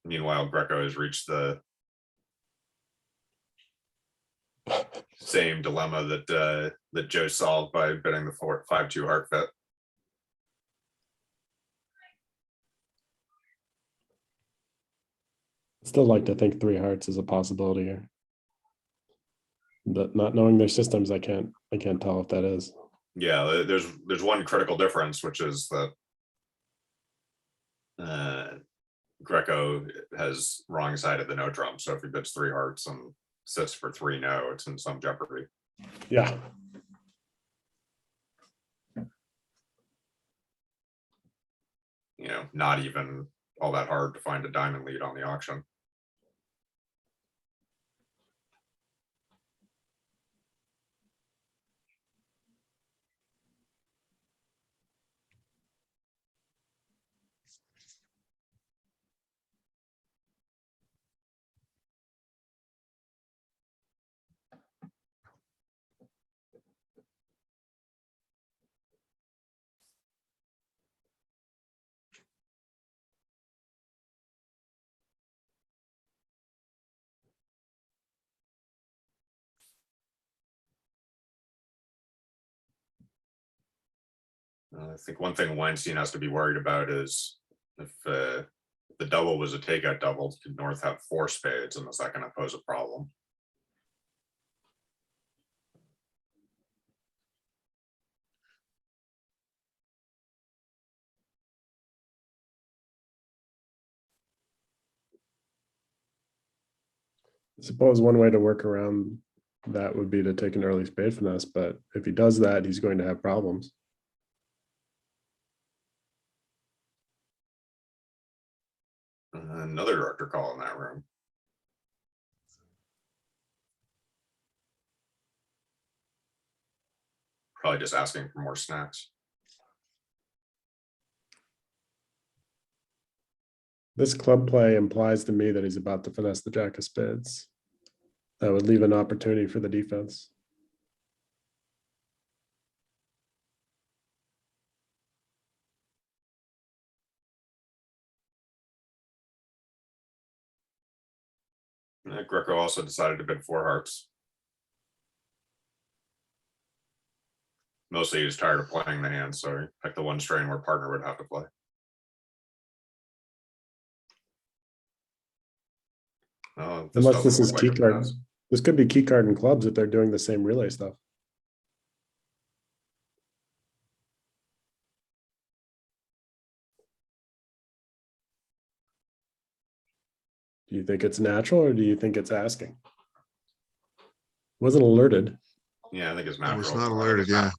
Meanwhile, Greco has reached the same dilemma that Joe solved by betting the 5-2 heart fit. Still like to think 3 hearts is a possibility here. But not knowing their systems, I can't tell if that is. Yeah, there's one critical difference, which is that Greco has wrong side of the no trump. So if he bets 3 hearts and sits for 3 no, it's in some jeopardy. Yeah. You know, not even all that hard to find a diamond lead on the auction. I think one thing Weinstein has to be worried about is if the double was a takeout double, could North have 4 spades, and is that going to pose a problem? I suppose one way to work around that would be to take an early spade finesse, but if he does that, he's going to have problems. Another director call in that room. Probably just asking for more snacks. This club play implies to me that he's about to finesse the jack of spades. That would leave an opportunity for the defense. Greco also decided to bid 4 hearts. Mostly he was tired of playing the hand, so he picked the one strain where partner would have to play. Oh, Unless this doesn't is look key like a card. finesse. This could be key card and clubs if they're doing the same relay stuff. Do you think it's natural or do you think it's asking? Wasn't alerted. Yeah, I think it's I natural. was not alerted, yeah.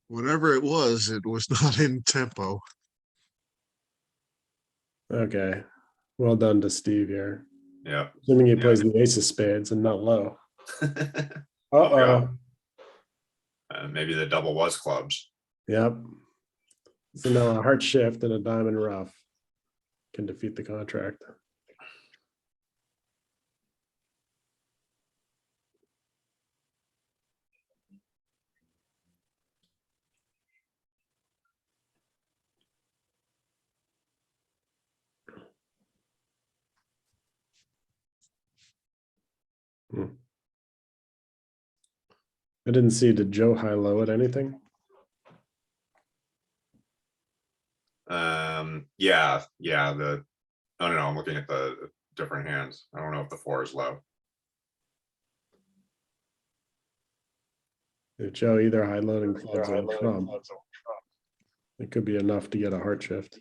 Whatever it was not in tempo. Okay. Well done to Steve here. Yeah. Assuming he Yeah. plays the ace of spades and not low. Oh, Uh-oh. Maybe the double was clubs. Yep. So now a heart shift and a diamond rough can defeat the contract. I didn't see, did Joe high-low at anything? Yeah. Oh no, I'm looking at the different hands. I don't know if the 4 is low. If Joe either high-low in clubs or trump, it could be enough to get a heart shift.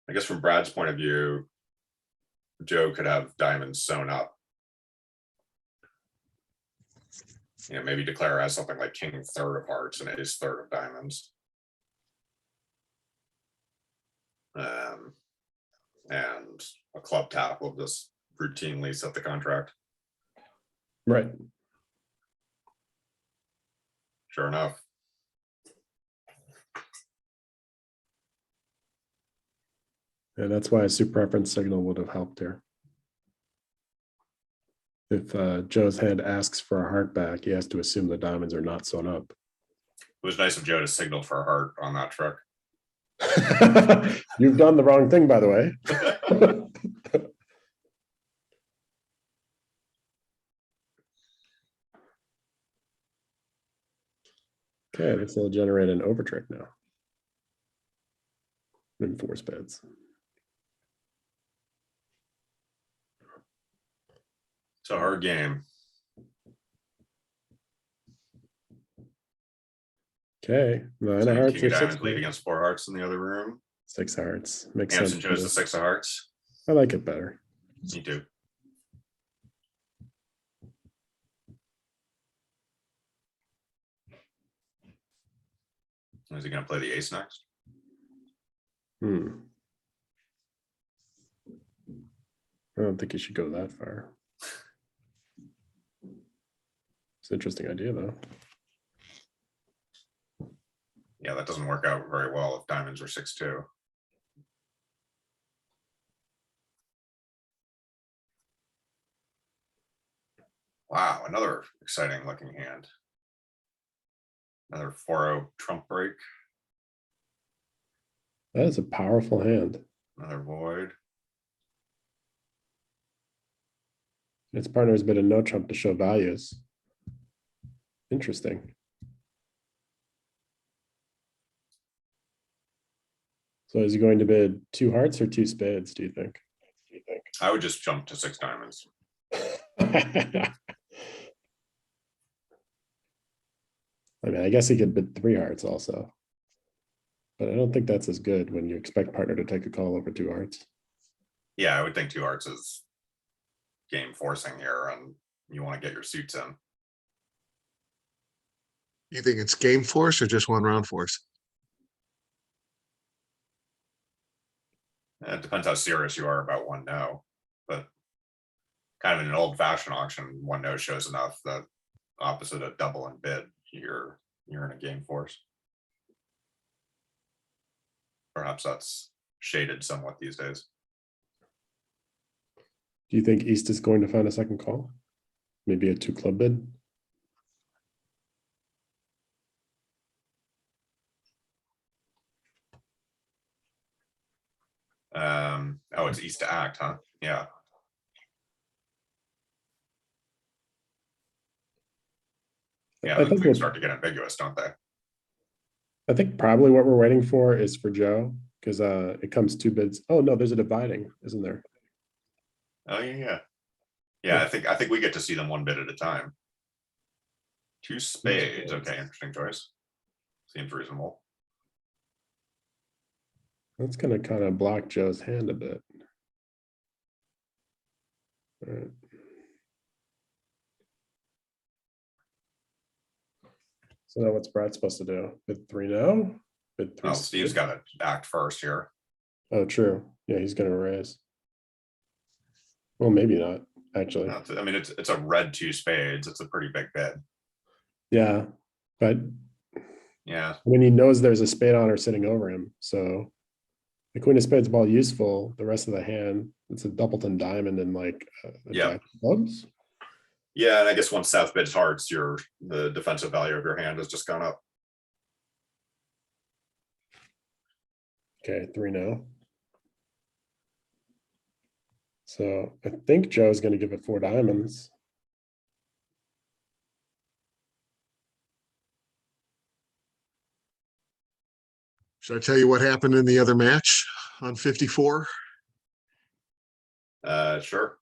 I guess from Brad's point of view, Joe could have diamonds sewn up. You know, maybe declare as something like king third of hearts and ace third of diamonds. And a club tap will just routinely set the contract. Right. Sure enough. And that's why a super preference signal would have helped here. If Joe's hand asks for a heart back, he has to assume the diamonds are not sewn up. It was nice of Joe to signal for a heart on that trick. You've done the wrong thing, by the way. Okay, this will generate an over trick now. In 4 spades. It's a hard game. Okay, 9 of So hearts king or of 6 diamonds lead against 4 hearts in the other room. 6 hearts. Makes Hampson sense. chose the 6 of hearts. I like it better. Me too. Is he going to play the ace next? I don't think you should go that far. It's an interesting idea, though. Yeah, that doesn't work out very well if diamonds are 6-2. Wow, another exciting looking hand. Another 4-0 trump break, That is a powerful hand. another void. Its partner has been a no trump to show values. Interesting. So is he going to bid 2 hearts or 2 spades, do you think? I would just jump to 6 diamonds. I mean, I guess he could bid 3 hearts also. But I don't think that's as good when you expect partner to take a call over 2 hearts. Yeah, I would think 2 hearts is game forcing here, and you want to get your suits in. You think it's game force or just one round force? It depends how serious you are about 1-no, but kind of in an old fashioned auction, 1-no shows enough that opposite of double and bid, you're in a game force. Perhaps that's shaded somewhat these days. Do you think East is going to find a second call? Maybe a 2 club bid? Oh, it's East to act, huh? Yeah. Yeah, I the think queens start to get ambiguous, don't they? I think probably what we're waiting for is for Joe, because it comes 2 bids. Oh no, there's a dividing, isn't there? Oh yeah. Yeah, I think we get to see them 1 bid at a time. 2 spades. Okay, interesting choice. Seems reasonable. That's gonna kind of block Joe's hand a bit. All right. So now what's Brad supposed to do? Bid 3 now? Bid 3. Well, Steve's got to act first here. Oh, true. Yeah, he's gonna raise. Well, maybe not, actually. No, I mean, it's a red 2 spades. It's a pretty big bid. Yeah, but Yeah. when he knows there's a spade on or sitting over him, so the queen of spades ball useful. The rest of the hand, it's a doubleton diamond and like a Yeah. jack of clubs. Yeah, and I guess once South bids hearts, the defensive value of your hand has just gone up. Okay, 3 now. So I think Joe's going to give it 4 diamonds. Should I tell you what happened in the other match on 54? Sure.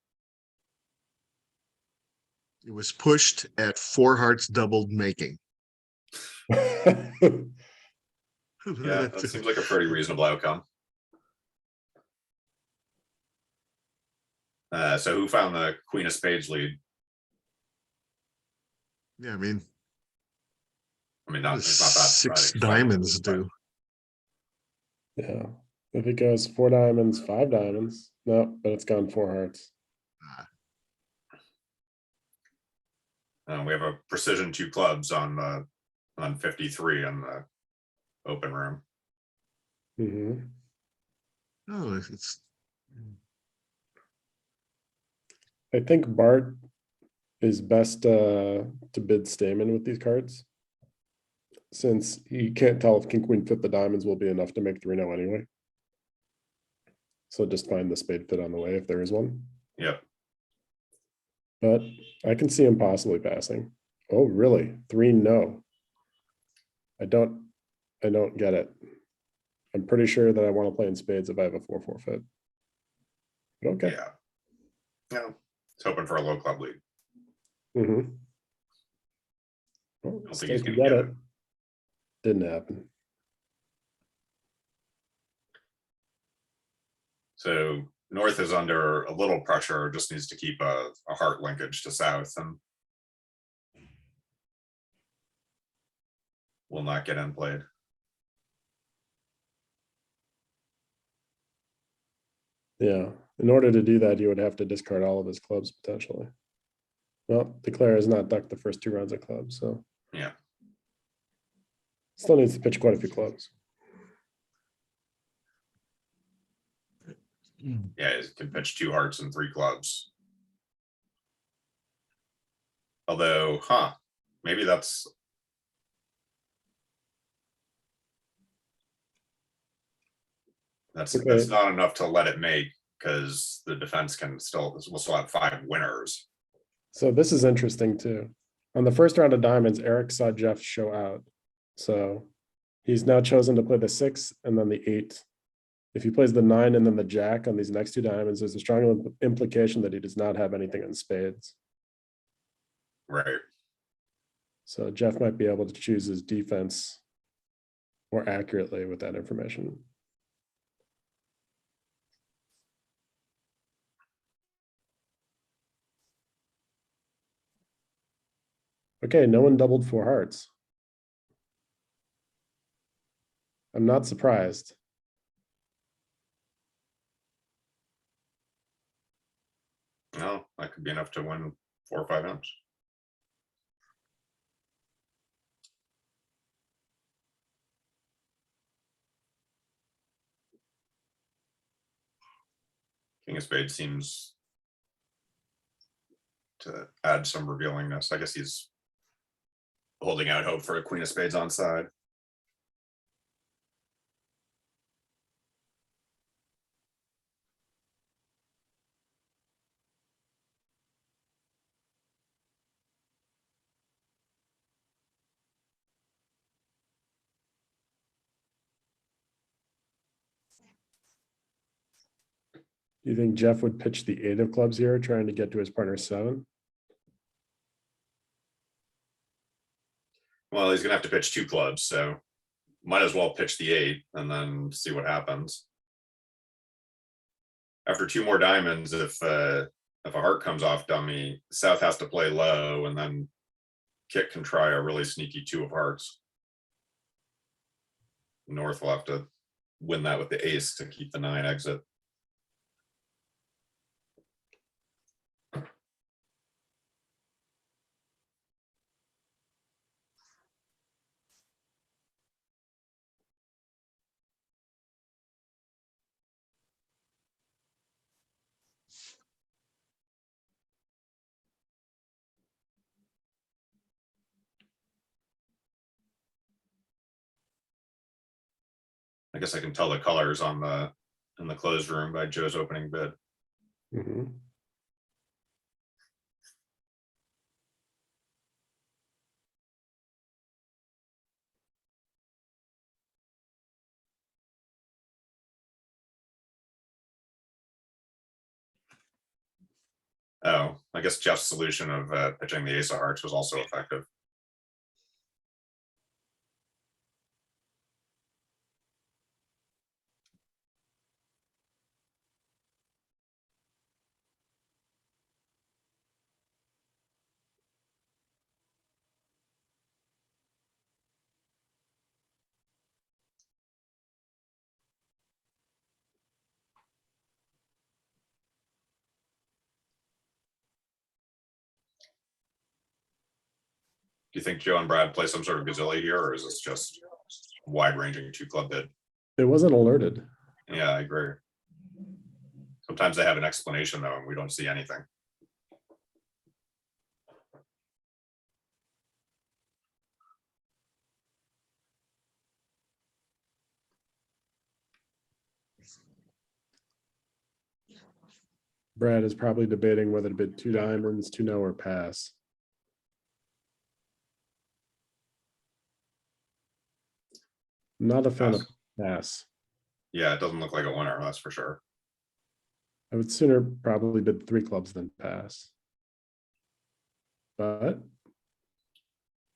It was pushed at 4 hearts doubled making. Yeah, that seems like a pretty reasonable outcome. So who found the queen of spades lead? Yeah, I mean, Not it's not that 6 exciting, diamonds but- do. Yeah, if it goes 4 diamonds, 5 diamonds, no, but it's gone 4 hearts. We have a precision 2 clubs on 53 on the open room. Mm-hmm. Oh, it's I think Bart is best to bid Stamen with these cards, since he can't tell if King Queen fit the diamonds will be enough to make 3-0 anyway. So just find the spade fit on the way if there is one. Yep. But I can see him possibly passing. Oh, really? 3 no. I don't get it. I'm pretty sure that I want to play in spades if I have a 4-4 fit. But okay. Yeah. Yeah. It's hoping for a low club lead. Mm-hmm. Well, Don't think still he's could gonna get get it. Didn't happen. So North is under a little pressure, just needs to keep a heart linkage to South and will not get in played. Yeah. In order to do that, you would have to discard all of his clubs potentially. Well, declare has not ducked the first 2 rounds of clubs, so Yeah, still needs to pitch quite a few clubs. yeah, he can pitch 2 hearts and 3 clubs. Although, maybe that's Okay. that's not enough to let it make, because the defense will still have 5 winners. So this is interesting too. On the first round of diamonds, Eric saw Jeff show out. So he's now chosen to play the 6 and then the 8. If he plays the 9 and then the jack on these next 2 diamonds, there's a strong implication that he does not have anything in spades. Right. So Jeff might be able to choose his defense more accurately with that information. Okay, no one doubled 4 hearts. I'm not surprised. No, that could be enough to win 4 or 5 M's. King of Spades seems to add some revealingness. I guess he's holding out hope for a Queen of Spades on side. You think Jeff would pitch the 8 of clubs here, trying to get to his partner's 7? Well, he's gonna have to pitch 2 clubs, so might as well pitch the 8 and then see what happens. After 2 more diamonds, if a heart comes off dummy, South has to play low, and then Kit can try a really sneaky 2 of hearts. North will have to win that with the ace to keep the 9 exit. I guess I can tell the colors on in the closed room by Joe's opening bid. Mhm. Oh, I guess Jeff's solution of pitching the ace of hearts was also effective. Do you think Joe and Brad play some sort of gazilli here, or is this just wide ranging 2 club bid? It wasn't alerted. Yeah, I agree. Sometimes they have an explanation though, and we don't see anything. Brad is probably debating whether to bid 2 diamonds, 2 no, or pass. Not a fan of pass. Yeah, it doesn't look like a winner, that's for sure. I would sooner probably bid 3 clubs than pass. But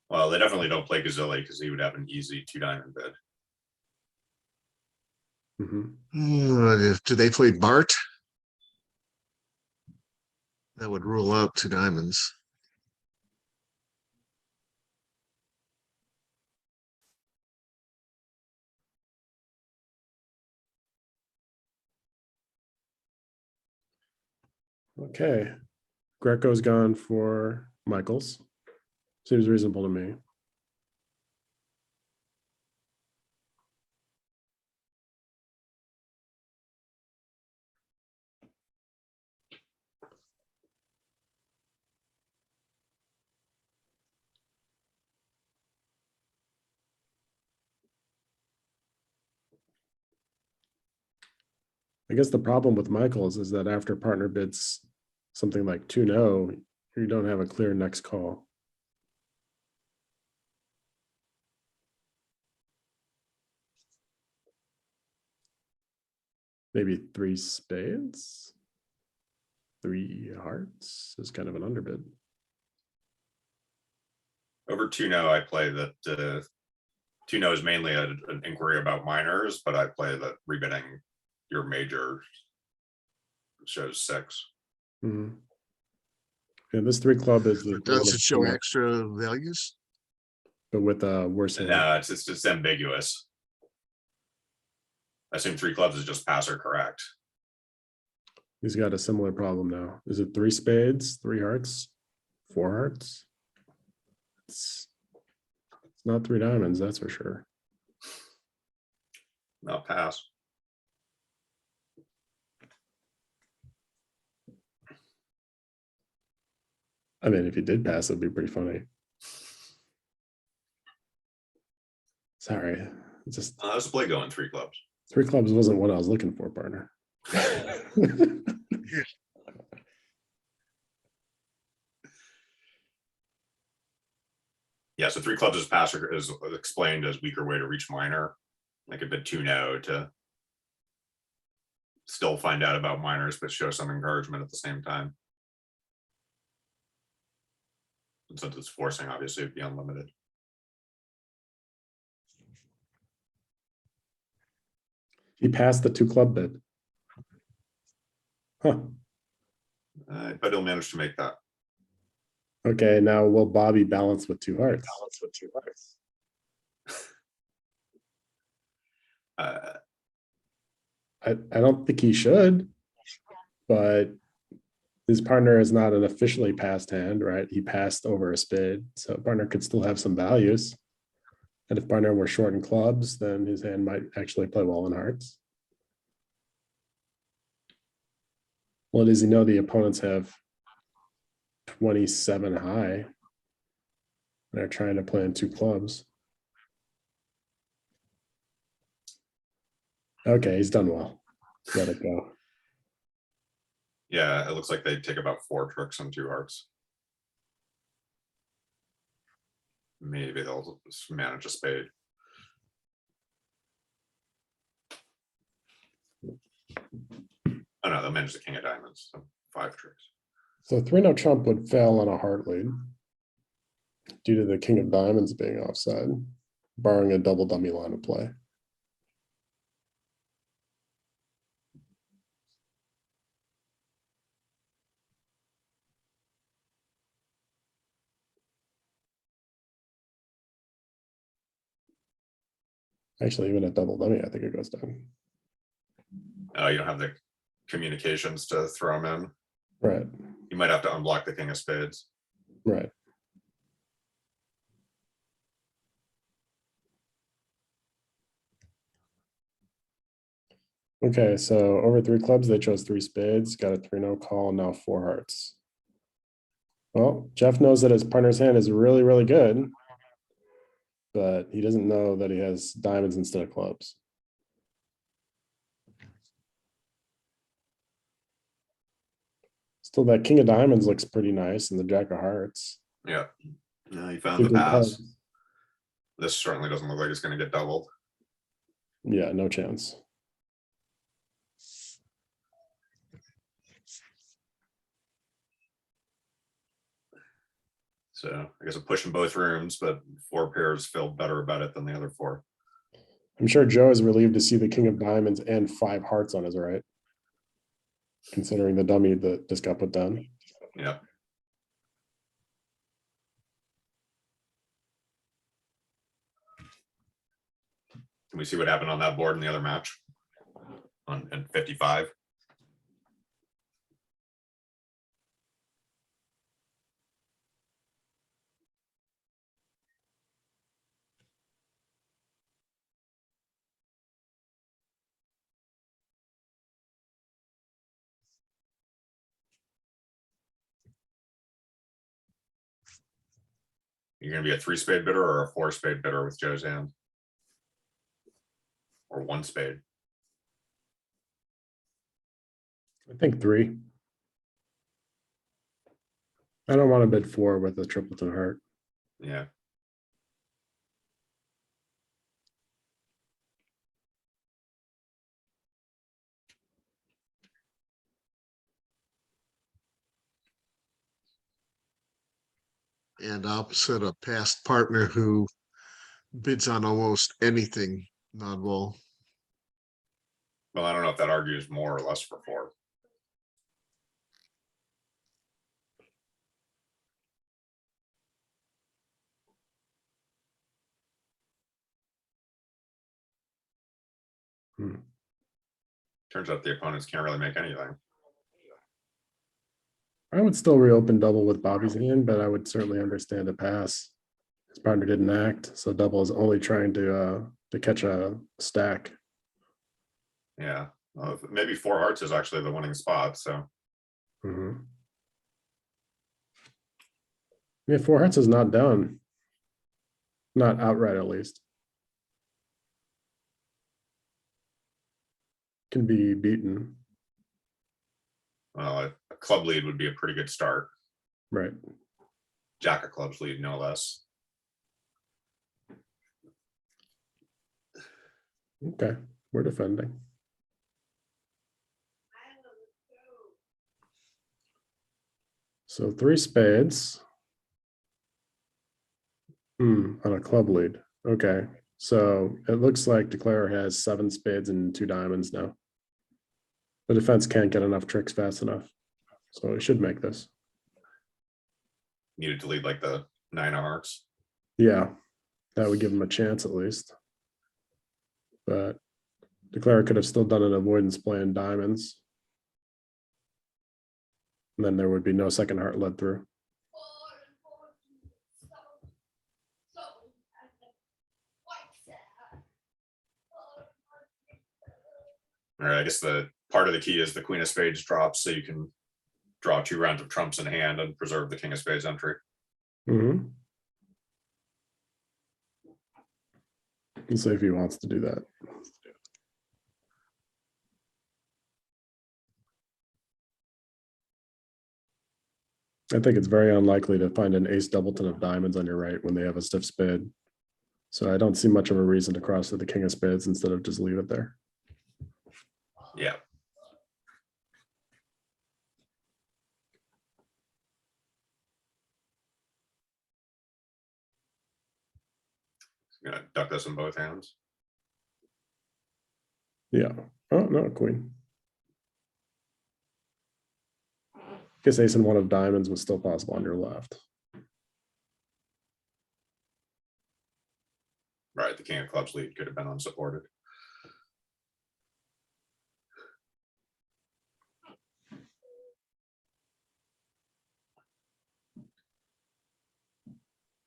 Well, they definitely don't play gazilli because he would have an easy 2 diamond bid. Do they play Bart? That would rule out 2 diamonds. okay. Greco's gone for Michaels. Seems reasonable to me. I guess the problem with Michaels is that after partner bids something like 2-0, you don't have a clear next call. Maybe 3 spades, 3 hearts is kind of an underbid. Over 2-0, I play that 2-0 is mainly an inquiry about minors, but I play that rebidding your major shows 6. Mhm. And this 3 club is the Does one it of show 2-0, extra values? but with a worse hand. No, it's just ambiguous. I assume 3 clubs is just pass or correct. He's got a similar problem now. Is it 3 spades, 3 hearts, 4 hearts? It's not 3 diamonds, that's for sure. No, pass. I mean, if he did pass, it'd be pretty funny. Sorry, it's just Let's play going 3 clubs. 3 clubs wasn't what I was looking for, partner. Yeah, so 3 clubs is pass or is explained as weaker way to reach minor. Like a bit 2-0 to still find out about minors, but show some encouragement at the same time. And since it's forcing, obviously it'd be unlimited. He passed the 2 club bid. Huh. But he'll manage to make that. Okay, now will Bobby balance with 2 hearts? I don't think he should, but his partner is not an officially passed hand, right? He passed over a spade, so partner could still have some values. And if partner were short in clubs, then his hand might actually play well in hearts. Well, does he know the opponents have 27 high? They're trying to play in 2 clubs. Okay, he's done well. Let it go. Yeah, it looks like they take about 4 tricks and 2 hearts. Maybe they'll just manage a spade. Oh no, they'll manage the king of diamonds. So 5 tricks. So 3-0 trump would fail on a heart lead due to the king of diamonds being offside, barring a double dummy line of play. Actually, even at double dummy, I think it goes down. You don't have the communications to throw them in. Right, You might have to unblock the king of spades. right. Okay, so over 3 clubs, they chose 3 spades, got a 3-0 call, now 4 hearts. Well, Jeff knows that his partner's hand is really, really good, but he doesn't know that he has diamonds instead of clubs. Still, that king of diamonds looks pretty nice, and the jack of hearts. Yeah. No, you found Two the good pass. cards. This certainly doesn't look like it's going to get doubled. Yeah, no chance. So I guess a push in both rooms, but 4 pairs feel better about it than the other 4. I'm sure Joe is relieved to see the king of diamonds and 5 hearts on his right, considering the dummy that just got put down. Yeah. Can we see what happened on that board in the other match? On 55. You're gonna be a 3-spade bidder or a 4-spade bidder with Joe's hand? Or 1 spade? I think 3. I don't want to bid 4 with a tripleton heart. Yeah. And opposite a past partner who bids on almost anything non-wall. Well, I don't know if that argues more or less for 4. Hmm. Turns out the opponents can't really make anything. I would still reopen double with Bobby's hand, but I would certainly understand a pass. His partner didn't act, so double is only trying to catch a stack. Yeah, well, maybe 4 hearts is actually the winning spot, so. Mhm. Yeah, 4 hearts is not down. Not outright, at least. Can be beaten, Well, a club lead would be a pretty good start. right? Jack of clubs lead, no less. Okay, we're defending. So 3 spades. On a club lead. Okay, so it looks like Declarer has 7 spades and 2 diamonds now. The defense can't get enough tricks fast enough, so it should make this. Needed to lead like the 9 of hearts. Yeah, that would give him a chance at least. But Declarer could have still done an avoidance play in diamonds. And then there would be no second heart led through. All right, I guess the part of the key is the queen of spades drops, so you can draw 2 rounds of trumps in hand and preserve the king of spades entry. Mm-hmm. Let's see if he wants to do that. I think it's very unlikely to find an ace doubleton of diamonds on your right when they have a stiff spade. So I don't see much of a reason to cross to the king of spades instead of just leave it there. Yeah. Gonna duck this in both hands. Yeah. Oh, no, queen. Guess ace and 1 of diamonds was still possible on your left. Right, the king of clubs lead could have been unsupported.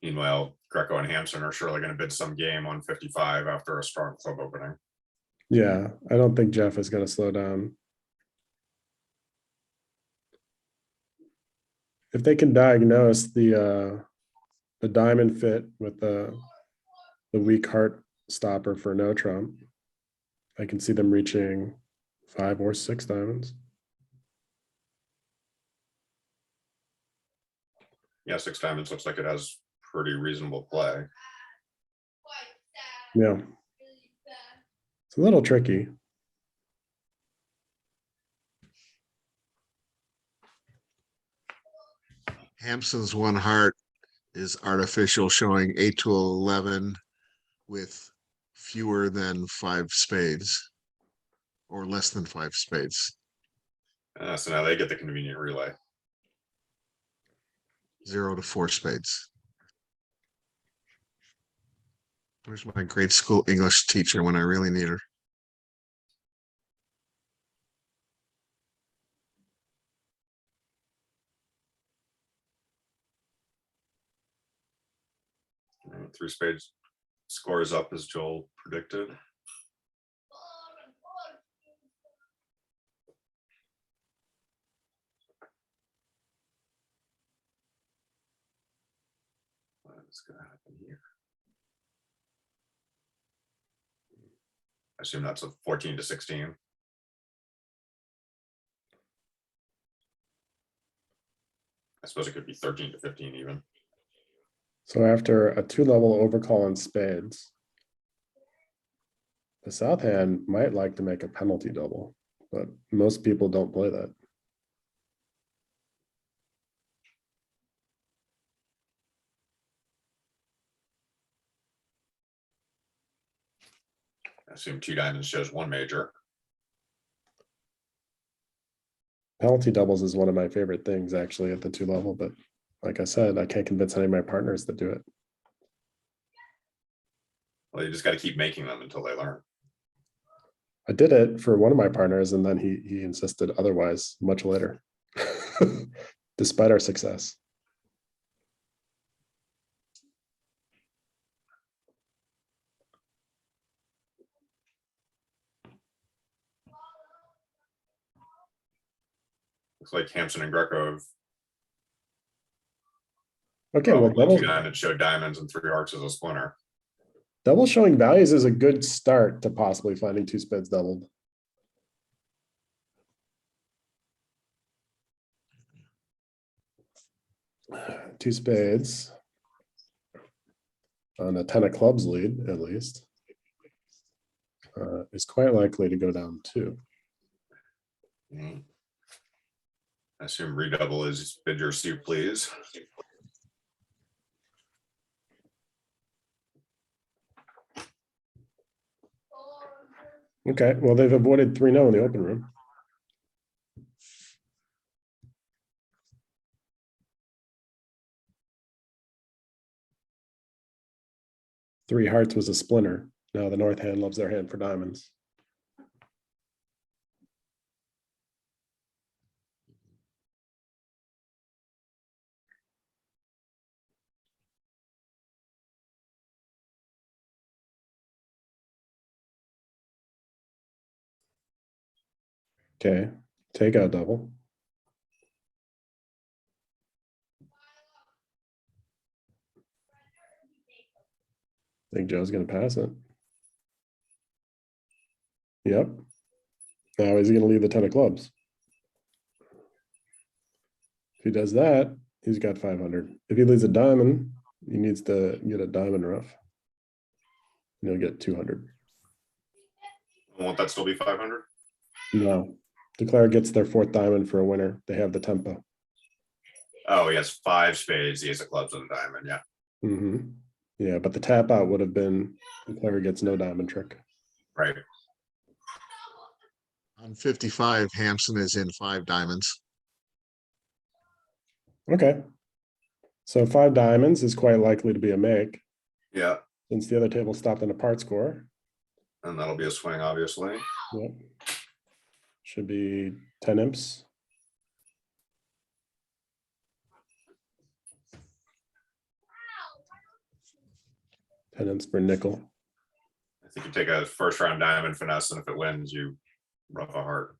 Meanwhile, Greco and Hampson are surely going to bid some game on 55 after a strong club opening. Yeah, I don't think Jeff is going to slow down. If they can diagnose the diamond fit with the weak heart stopper for no trump, I can see them reaching 5 or 6 diamonds. Yeah, 6 diamonds looks like it has pretty reasonable play. Yeah. It's a little tricky. Hampson's 1 heart is artificial, showing 8 to 11 with fewer than 5 spades or less than 5 spades. So now they get the convenient relay. 0 to 4 spades. Where's my grade school English teacher when I really need her? All right, 3 spades scores up as Joel predicted. What's gonna happen here? I assume that's a 14 to 16. I suppose it could be 13 to 15 even. So after a 2-level overcall on spades, the south hand might like to make a penalty double, but most people don't play that. I assume 2 diamonds shows 1 major. Penalty doubles is one of my favorite things actually at the 2-level, but like I said, I can't convince any of my partners to do it. Well, you just got to keep making them until they learn. I did it for one of my partners, and then he insisted otherwise much later, despite our success. Looks like Hampson and Greco have Okay, well, probably 2 diamonds show diamonds and 3 hearts as a splinter. double showing values is a good start to possibly finding 2 spades doubled. Two spades on a 10 of clubs lead, at least, is quite likely to go down 2. I assume redouble is bid your suit, please. Okay, well, they've avoided 3-0 in the open room. Three hearts was a splinter. Now the north hand loves their hand for diamonds. Okay, take out double. I think Joe's gonna pass it. Yep. Now is he gonna leave the 10 of clubs? If he does that, he's got 500. If he leaves a diamond, he needs to get a diamond rough. And he'll get 200. Won't that still be 500? No. Declare gets their 4th diamond for a winner. They have the tempo. Oh, he has 5 spades, the ace of clubs and a diamond, yeah. Mm-hmm. Yeah, but the tap out would have been Declare gets no diamond trick. Right. On 55, Hampson is in 5 diamonds. Okay. So 5 diamonds is quite likely to be a make, Yeah, since the other table stopped on a part score. and that'll be a swing, obviously. Yep. Should be 10 imps. For nickel. I think you take a 1st round diamond finesse, and if it wins, you rough a heart.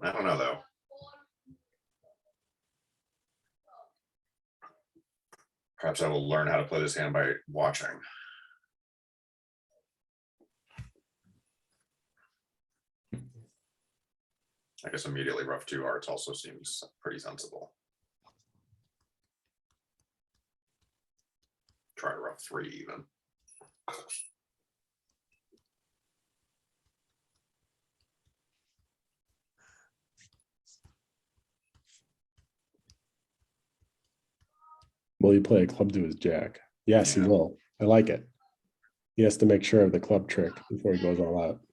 I don't know though. Perhaps I will learn how to play this hand by watching. I guess immediately rough 2 hearts also seems pretty sensible. Try rough 3 even. Will you play a club to his jack? Yes, Yeah. he will. I like it. He has to make sure of the club trick before he goes all out.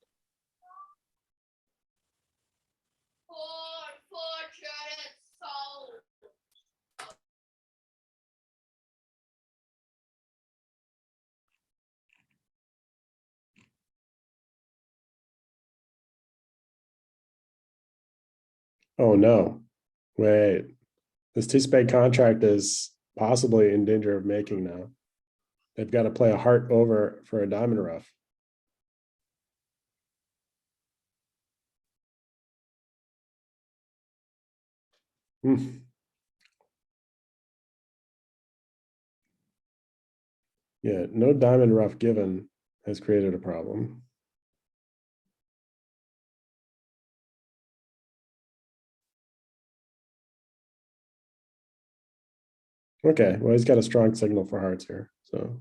Oh no. Wait. This 2-spade contract is possibly in danger of making now. They've got to play a heart over for a diamond rough. Hmm. Yeah, no diamond rough given has created a problem. Okay, well, he's got a strong signal for hearts here, so.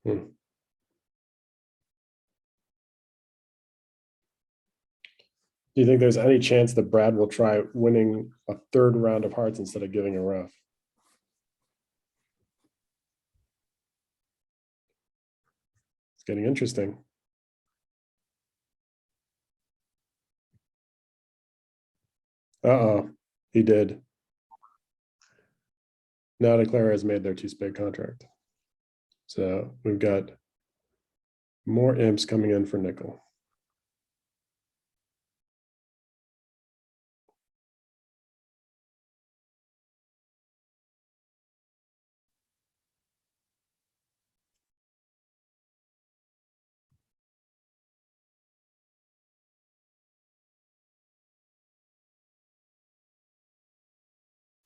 Hmm. Do you think there's any chance that Brad will try winning a third round of hearts instead of giving a rough? It's getting interesting. Uh-oh, he did. Now Declara has made their two-spade contract. So we've got more imps coming in for nickel.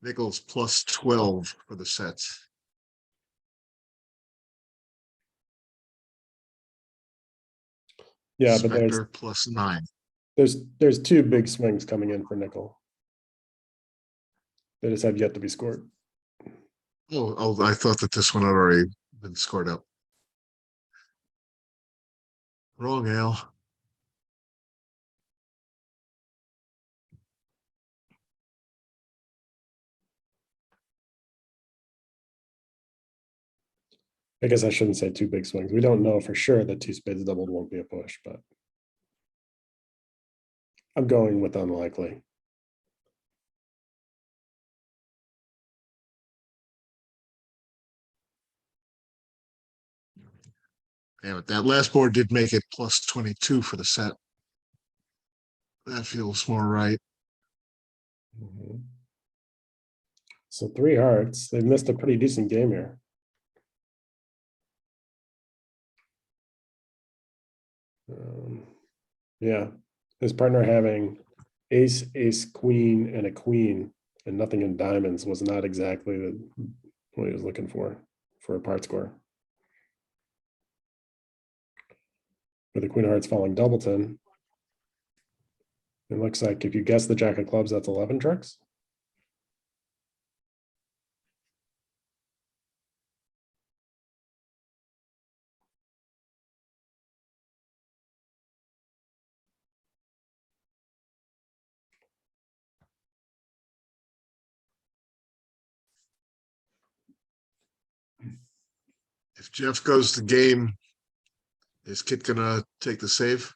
Nickels plus 12 for the sets. Yeah, but Spectre plus 9. there's two big swings coming in for nickel. They just have yet to be scored. Oh, I thought that this one had already been scored up. Wrong, Al. I guess I shouldn't say two big swings. We don't know for sure that two spades doubled won't be a push, but I'm going with unlikely. Damn it, that last board did make it plus 22 for the set. That feels more right. Mhm. So three hearts. They've missed a pretty decent game here. Yeah, his partner having ace, ace, queen, and a queen, and nothing in diamonds was not exactly what he was looking for a part score. With the queen of hearts falling doubleton, it looks like if you guess the jack of clubs, that's 11 tricks. If Jeff goes to game, is Kit gonna take the save?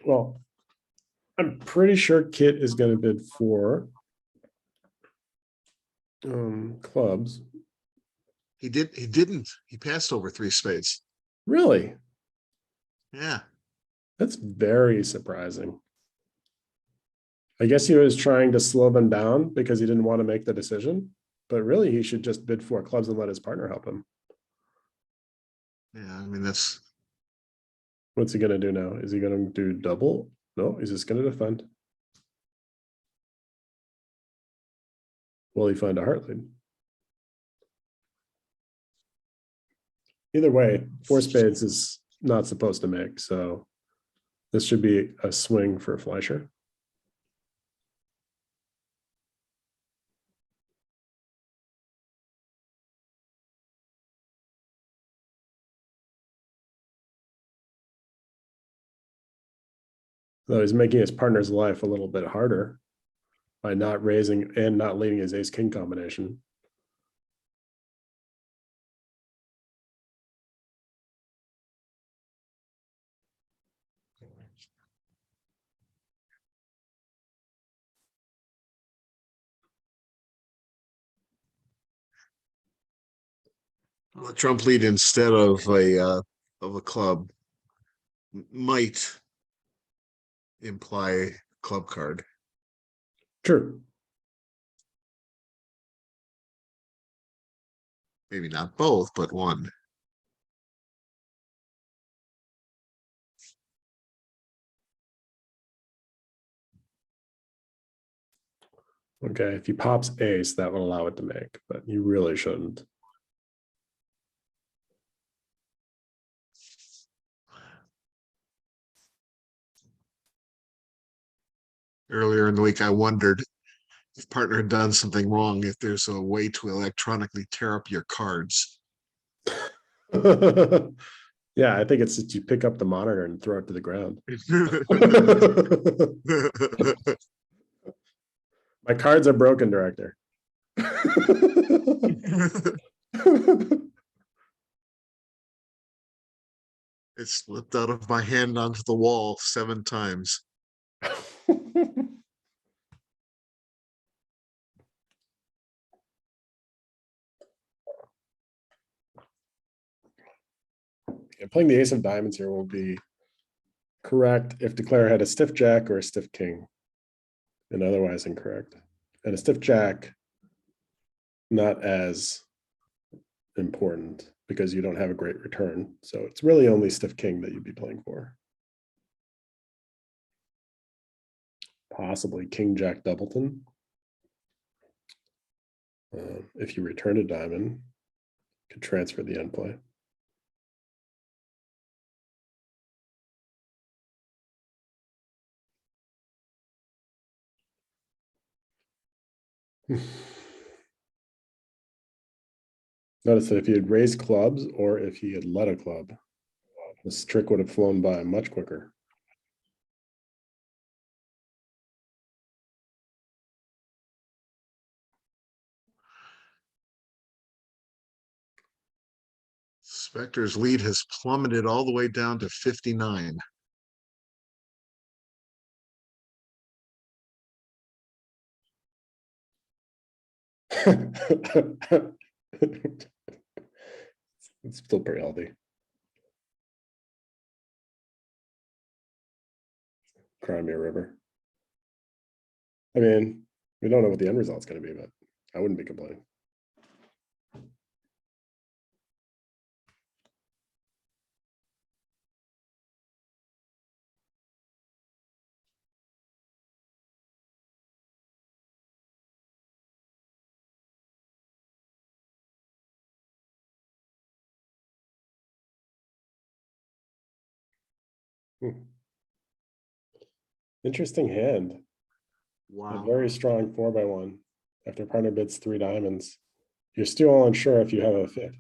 Well, I'm pretty sure Kit is going to bid for clubs. He didn't. He passed over 3 spades. Really? Yeah. That's very surprising. I guess he was trying to slow them down because he didn't want to make the decision, but really he should just bid for clubs and let his partner help him. Yeah, I mean, that's What's he going to do now? Is he going to do double? No, he's just going to defend. Will he find a heart lead? Either way, 4 spades is not supposed to make, so this should be a swing for Fleischer. So he's making his partner's life a little bit harder by not raising and not leading his ace king combination. a trump lead instead of a club might imply club card. True. Maybe not both, but one. Okay, if he pops ace, that would allow it to make, but you really shouldn't. Earlier in the week, I wondered if partner had done something wrong, if there's a way to electronically tear up your cards. Yeah, I think it's that you pick up the monitor and throw it to the ground. My cards are broken, director. It slipped out of my hand onto the wall 7 times. Yeah, playing the ace of diamonds here will be correct if declare had a stiff jack or a stiff king, and otherwise incorrect. And a stiff jack, not as important because you don't have a great return. So it's really only stiff king that you'd be playing for. Possibly king jack doubleton. If you return a diamond, could transfer the end play. Notice that if he had raised clubs or if he had led a club, this trick would have flown by much quicker. Spectre's lead has plummeted all the way down to 59. It's still pretty healthy. Crimea River. I mean, we don't know what the end result's going to be, but I wouldn't be complaining. Interesting hand. A Wow. very strong 4x1. After partner bids 3 diamonds, you're still unsure if you have a fit.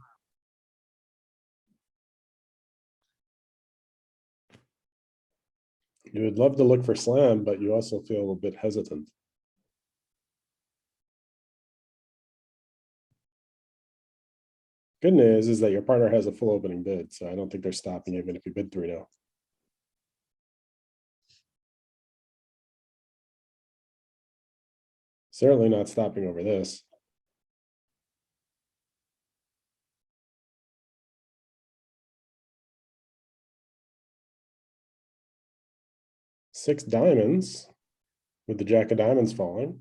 You would love to look for slam, but you also feel a bit hesitant. Good news is that your partner has a full opening bid, so I don't think they're stopping even if you bid 3-0. Certainly not stopping over this. Six diamonds with the jack of diamonds falling.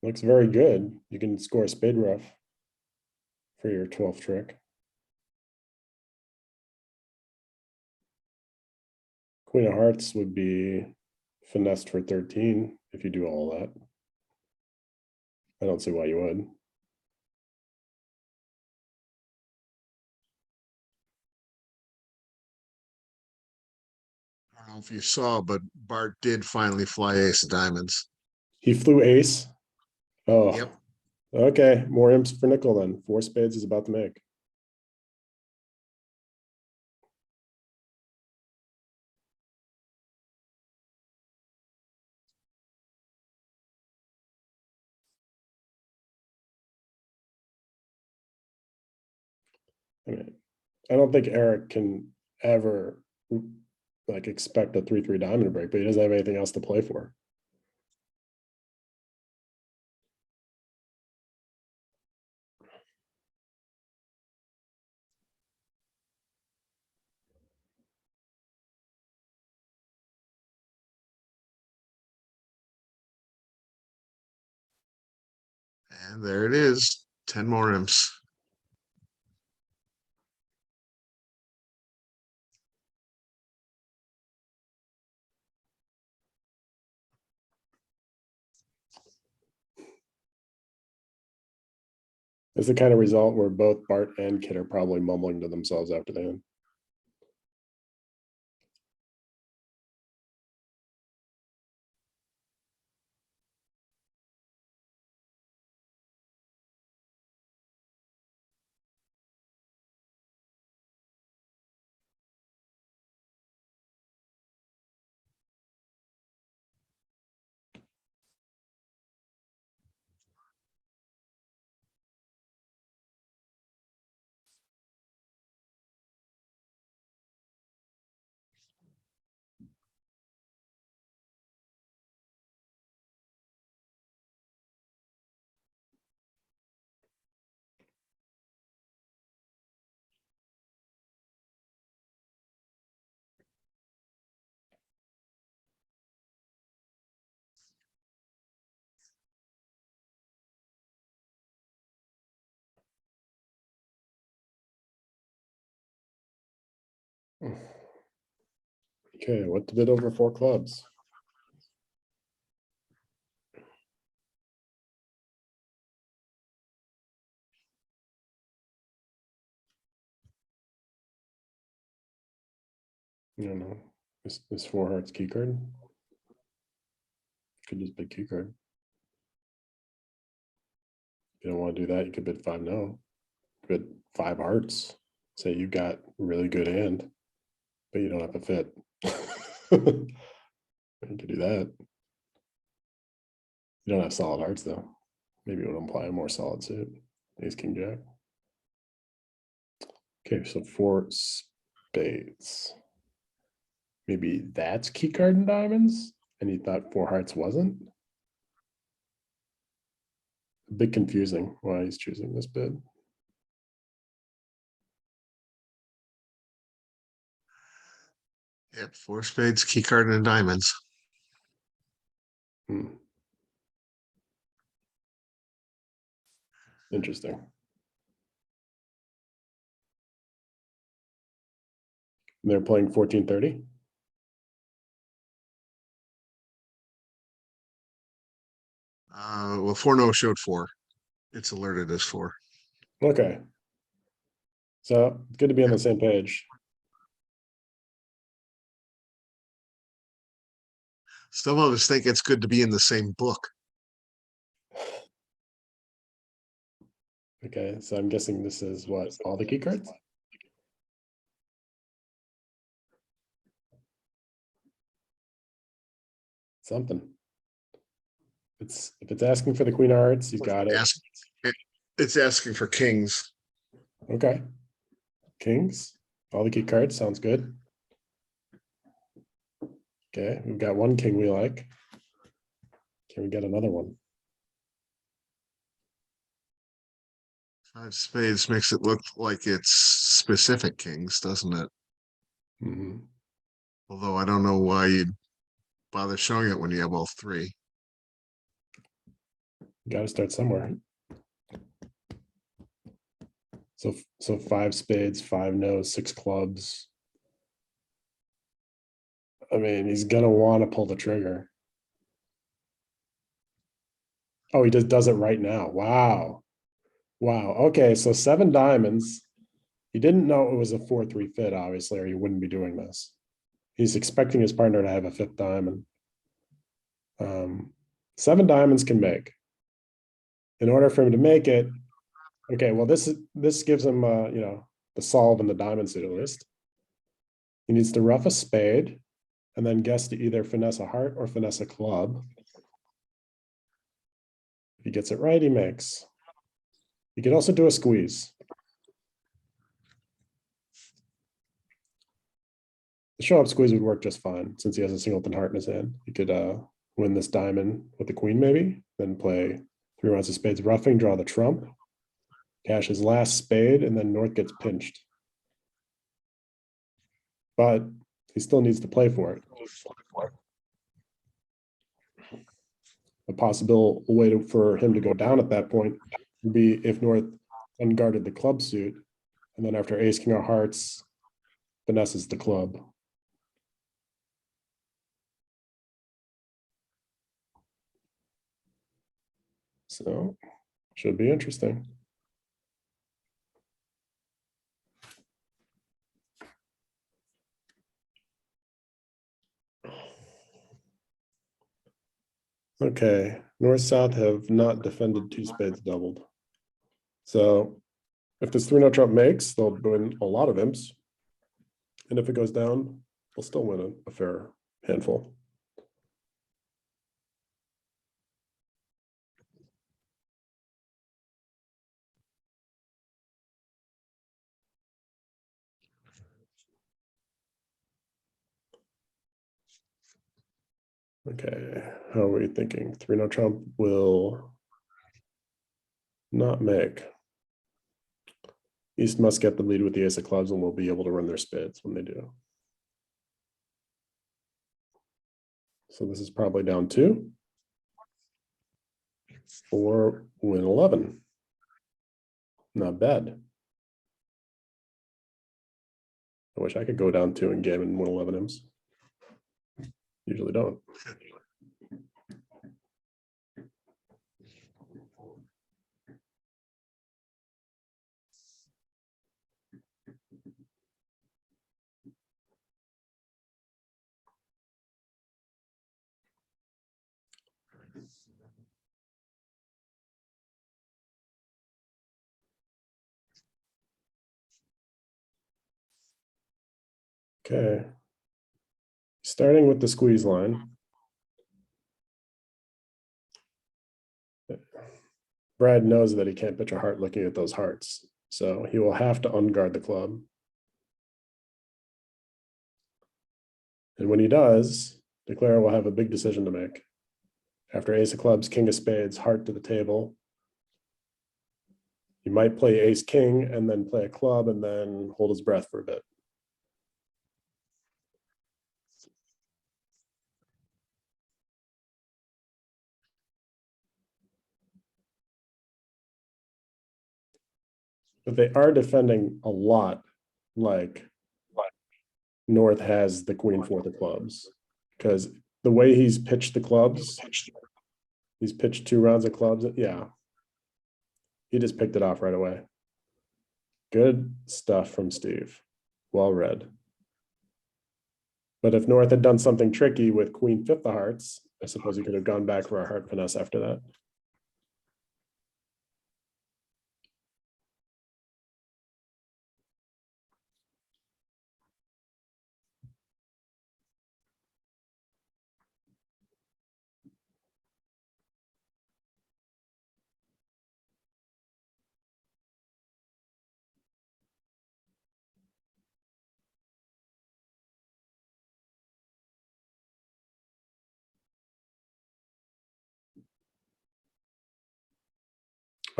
Looks very good. You can score a spade rough for your 12th trick. Queen of hearts would be finessed for 13 if you do all that. I don't see why you would. I don't know if you saw, but Bart did finally fly ace of diamonds. He flew ace. Oh, Yep. Okay. More imps for nickel then. 4 spades is about to make. I mean, I don't think Eric can ever like expect a 3-3 diamond break, but he doesn't have anything else to play for. And there it is, 10 more imps. It's the kind of result where both Bart and Kit are probably mumbling to themselves after the end. Okay, what did it over 4 clubs? I don't know. Is 4 hearts key card? Could just bid key card. If you don't want to do that, you could bid 5 no. Bid 5 hearts. Say you got really good hand, but you don't have a fit. You could do that. You don't have solid hearts though. Maybe it would imply a more solid suit. Ace king jack. Okay, so 4 spades. Maybe that's key card and diamonds, and you thought 4 hearts wasn't. A bit confusing why he's choosing this bid. Yep, 4 spades, key card, and diamonds. Interesting. They're playing 1430. Well, 4 no showed 4. It's alerted as 4. Okay. So it's good to be on the same page. Some of us think it's good to be in the same book. Okay, so I'm guessing this is what, all the key cards? Something. If it's asking for the queen of hearts, you've got it. It's asking for kings. Okay. Kings, all the key cards, sounds good. Okay, we've got 1 king we like. Can we get another one? 5 spades makes it look like it's specific kings, doesn't it? Mhm. Although I don't know why you'd bother showing it when you have all 3. Got to start somewhere. So 5 spades, 5 no's, 6 clubs. I mean, he's gonna want to pull the trigger. Oh, he just does it right now. Wow. Wow. Okay, so 7 diamonds. He didn't know it was a 4-3 fit, obviously, or he wouldn't be doing this. He's expecting his partner to have a 5th diamond. 7 diamonds can make. In order for him to make it, okay, well, this gives him the solve and the diamond suited list. He needs to ruff a spade and then guess to either finesse a heart or finesse a club. If he gets it right, he makes. He could also do a squeeze. The show up squeeze would work just fine since he has a singleton heart in his hand. He could win this diamond with the queen maybe, then play 3 rounds of spades roughing, draw the trump, cash his last spade, and then North gets pinched. But he still needs to play for it. a possible way for him to go down at that point would be if North unguarded the club suit, and then after ace, king of hearts, finesses the club. So, should be interesting. Okay, north-south have not defended two spades doubled. So if this 3-0 trump makes, they'll win a lot of imps. And if it goes down, they'll still win a fair handful. Okay, how are we thinking? 3-0 trump will not make. East must get the lead with the ace of clubs and will be able to run their spades when they do. So this is probably down 2. Or win 11. Not bad. I wish I could go down 2 and game and win 11 imps. Usually don't. Okay. Starting with the squeeze line. Brad knows that he can't pitch a heart looking at those hearts. So he will have to unguard the club. And when he does, Declare will have a big decision to make. After ace of clubs, king of spades, heart to the table. He might play ace king and then play a club and then hold his breath for a bit. But they are defending a lot, like North has the queen fourth of clubs. Because the way he's pitched the clubs, he's pitched 2 rounds of clubs. Yeah. He just picked it off right away. Good stuff from Steve. Well read. But if North had done something tricky with queen fifth of hearts, I suppose he could have gone back for a heart finesse after that.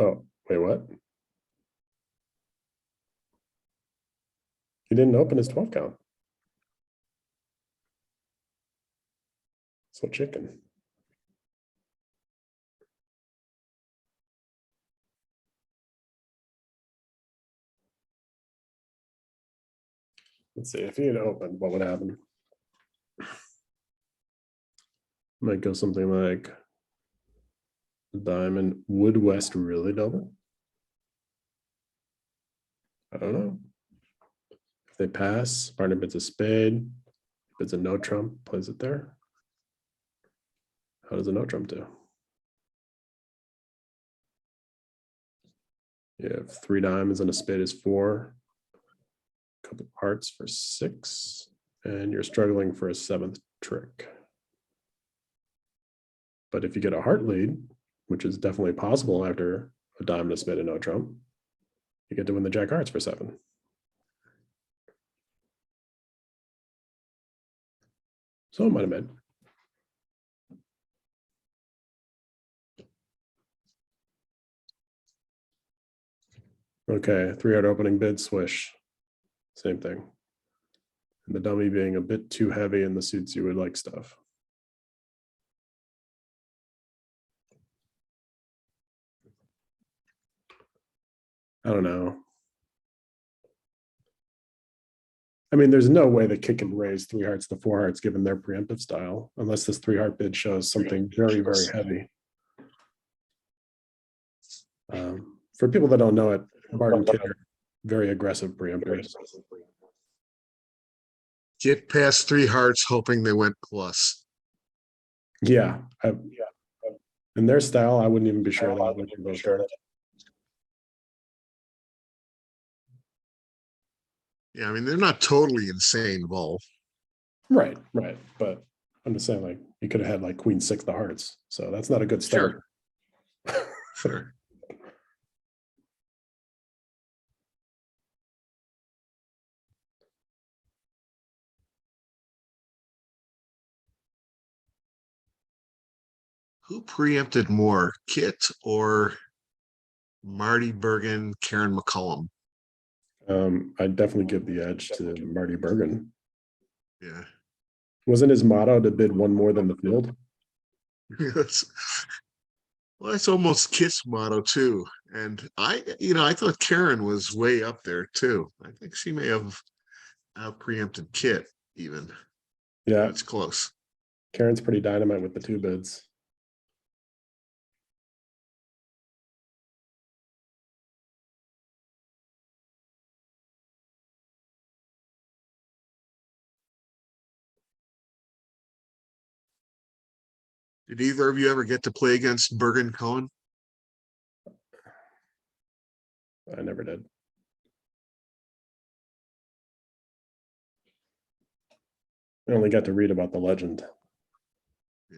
Oh, wait, what? He didn't open his 12 count. So chicken. Let's see, if he had opened, what would happen? Might go something like diamond. Would West really double? I don't know. If they pass, partner bids a spade, bids a no trump, plays it there. How does a no trump do? You have 3 diamonds and a spade is 4. Couple of hearts for 6, and you're struggling for a 7th trick. But if you get a heart lead, which is definitely possible after a diamond, a spade, and no trump, you get to win the jack hearts for 7. So it might have been. Okay, 3-heart opening bid, swish. Same thing. And the dummy being a bit too heavy in the suits you would like stuff. I don't know. I mean, there's no way the kid can raise 3 hearts to 4 hearts given their preemptive style, unless this 3 heart bid shows something very, very heavy. For people that don't know it, Bart and Kid are very aggressive preemptors. Get past 3 hearts, hoping they went plus. Yeah, in their style, I wouldn't even be sure they would those cards. Yeah, I mean, they're not totally insane, Vol. Right, right. But I'm just saying, like, you could have had like Queen 6 of hearts, so that's not a good start. Sure. Who preempted more, Kit or Marty Bergen, Karen McCullum? I'd definitely give the edge to Marty Bergen. Yeah. Wasn't his motto to bid one more than the field? Yes. Well, that's almost Kit's motto too. And I thought Karen was way up there too. I think she may have out preempted Kit even. Yeah, It's close. Karen's pretty dynamite with the 2 bids. Did either of you ever get to play against Bergen Cohen? I never did. I only got to read about the legend. Yeah.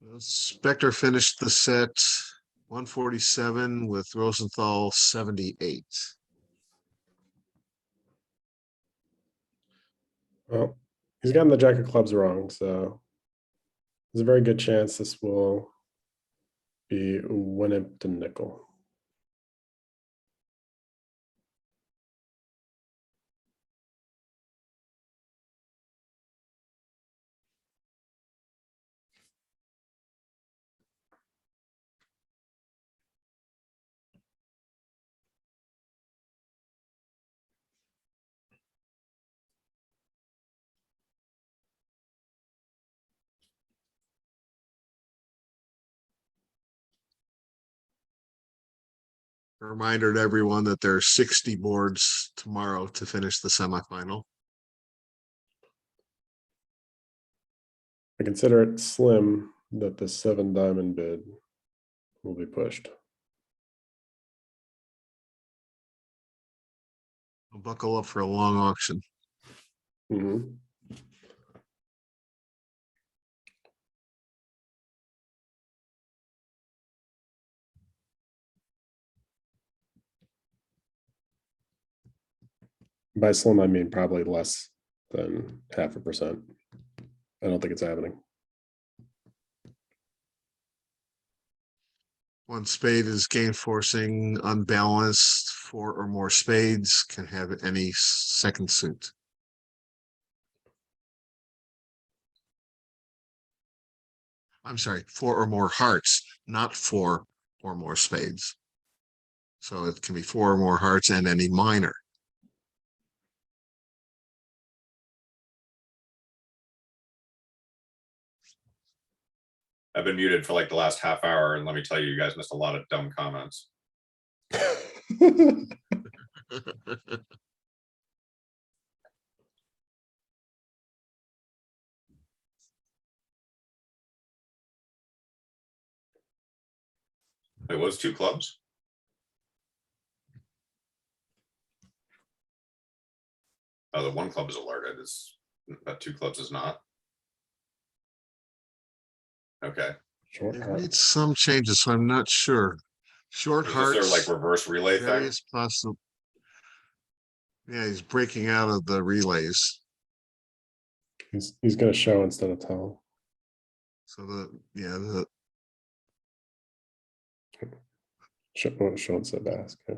Well, Spectre finished the set 147 with Rosenthal 78. Well, he's gotten the Jack of Clubs wrong, so there's a very good chance this will be win to nickel. A reminder to everyone that there are 60 boards tomorrow to finish the semifinal. I consider it slim that the 7 diamond bid will be pushed. Buckle up for a long auction. Mhm. By slim, I mean probably less than 0.5%. I don't think it's happening. One spade is game forcing, unbalanced. 4 or more spades can have any second suit. I'm sorry, 4 or more hearts, not 4 or more spades. So it can be 4 or more hearts and any minor. I've been muted for like the last half hour, and let me tell you, you guys missed a lot of dumb comments. It was 2 clubs. Oh, the 1 club is alerted. But 2 clubs is not. Okay. Short They've heart. made some changes, so I'm not sure. Short Is hearts. there like reverse relay thing? Various possible. Yeah, he's breaking out of the relays. He's gonna show instead of tell. So the Show instead of ask. Yeah.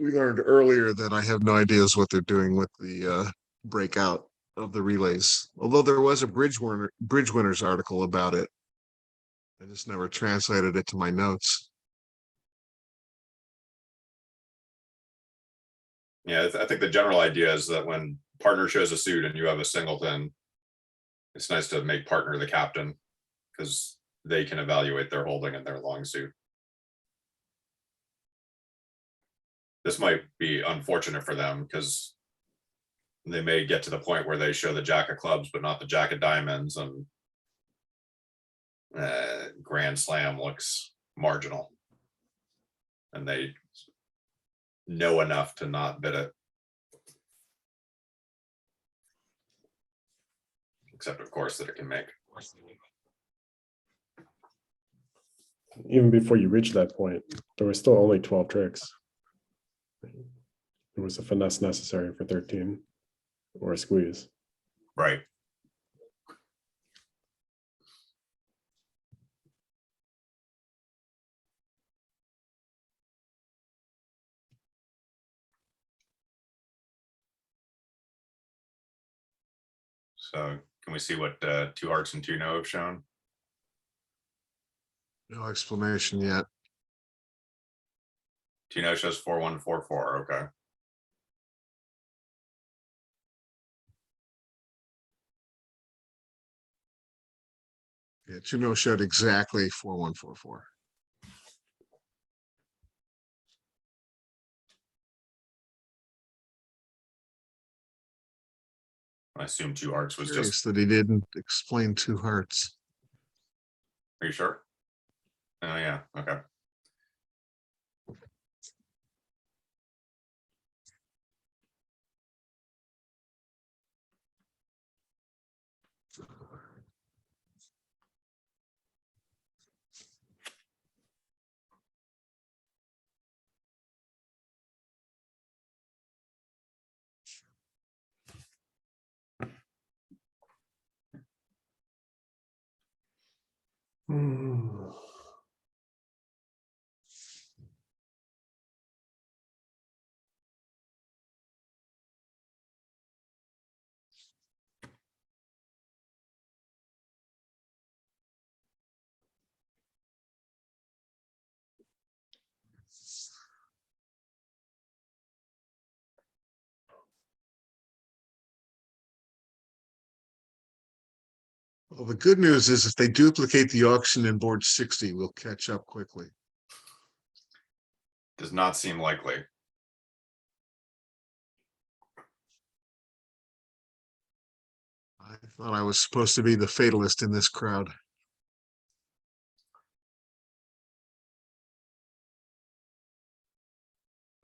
we learned earlier that I have no ideas what they're doing with the breakout of the relays. Although there was a bridge winners article about it. I just never translated it to my notes. Yeah, I think the general idea is that when partner shows a suit and you have a singleton, it's nice to make partner the captain because they can evaluate their holding and their long suit. This might be unfortunate for them because they may get to the point where they show the jack of clubs, but not the jack of diamonds, and grand slam looks marginal. And they know enough to not bid it. Except, of course, that it can make. Even before you reach that point, there were still only 12 tricks. There was a finesse necessary for 13 or a squeeze. Right. So can we see what 2 hearts and 2 no have shown? No explanation yet. 2 no shows 4-1-4-4. Okay. Yeah, Chuno showed exactly 4144. I assume 2 hearts was Curious just. that he didn't explain 2 hearts. Are you sure? Oh yeah. Okay. Well, the good news is if they duplicate the auction in board 60, we'll catch up quickly. Does not seem likely. I thought I was supposed to be the fatalist in this crowd.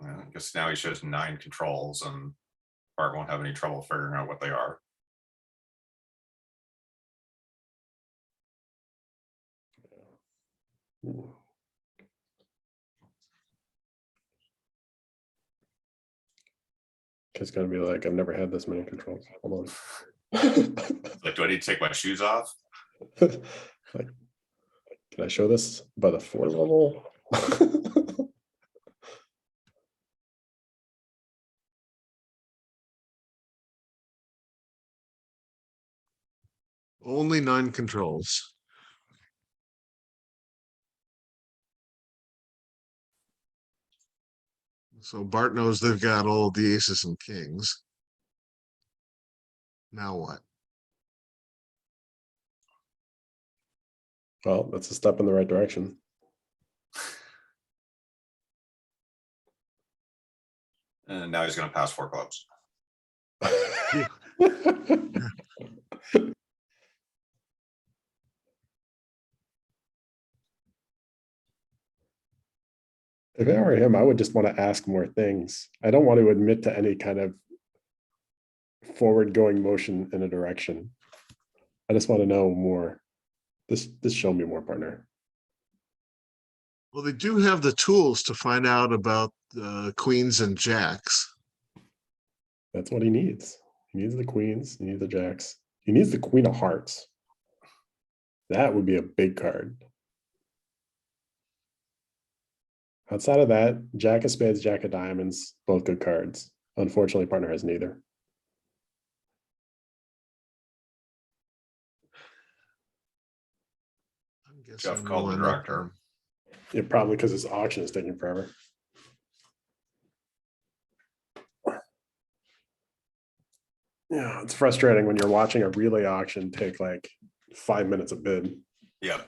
I guess now he shows 9 controls and Bart won't have any trouble figuring out what they are. It's gonna be like, I've never had this many controls. Hold on. Like, do I need to take my shoes off? Like, can I show this by the 4 level? Only 9 controls. So Bart knows they've got all the aces and kings. Now what? Well, that's a step in the right direction. And now he's going to pass 4 clubs. If I were him, I would just want to ask more things. I don't want to admit to any kind of forward going motion in a direction. I just want to know more. This show me more, partner. Well, they do have the tools to find out about queens and jacks. That's what he needs. He needs the queens, he needs the jacks. He needs the queen of hearts. That would be a big card. Outside of that, jack of spades, jack of diamonds, both good cards. Unfortunately, partner has neither. I'm guessing Jeff called the we'll end up director. Yeah, probably because his auction is taking forever. Yeah, it's frustrating when you're watching a relay auction take like 5 minutes a bid. Yeah.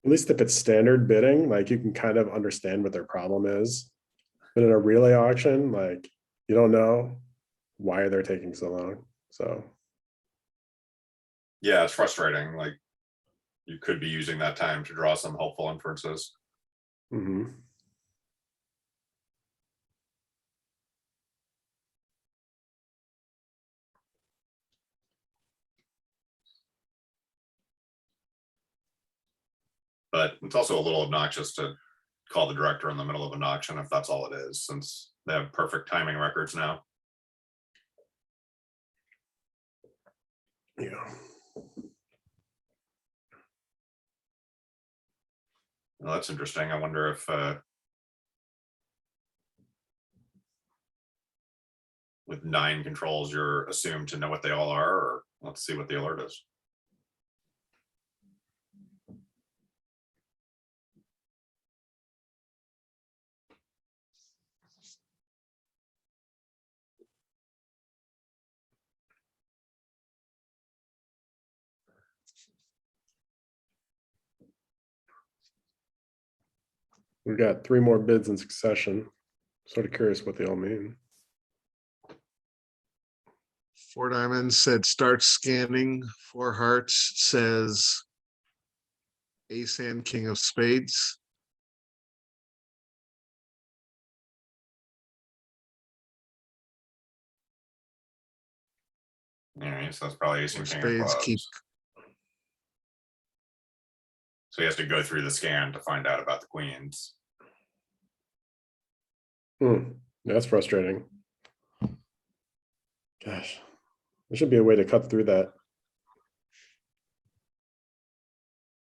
At least if it's standard bidding, like you can kind of understand what their problem is. But in a relay auction, like you don't know why they're taking so long. So Yeah, it's frustrating. Like you could be using that time to draw some helpful inferences. mhm. But it's also a little obnoxious to call the director in the middle of an auction if that's all it is, since they have perfect timing records now. Yeah. Well, that's interesting. I wonder if with 9 controls, you're assumed to know what they all are, or let's see what the alert is. We've got 3 more bids in succession. Sort of curious what they all mean. 4 diamonds said start scanning. 4 hearts says ace and king of spades. All right, so that's probably ace 4 and king of spades keep. clubs. So he has to go through the scan to find out about the queens. That's frustrating. Gosh, there should be a way to cut through that.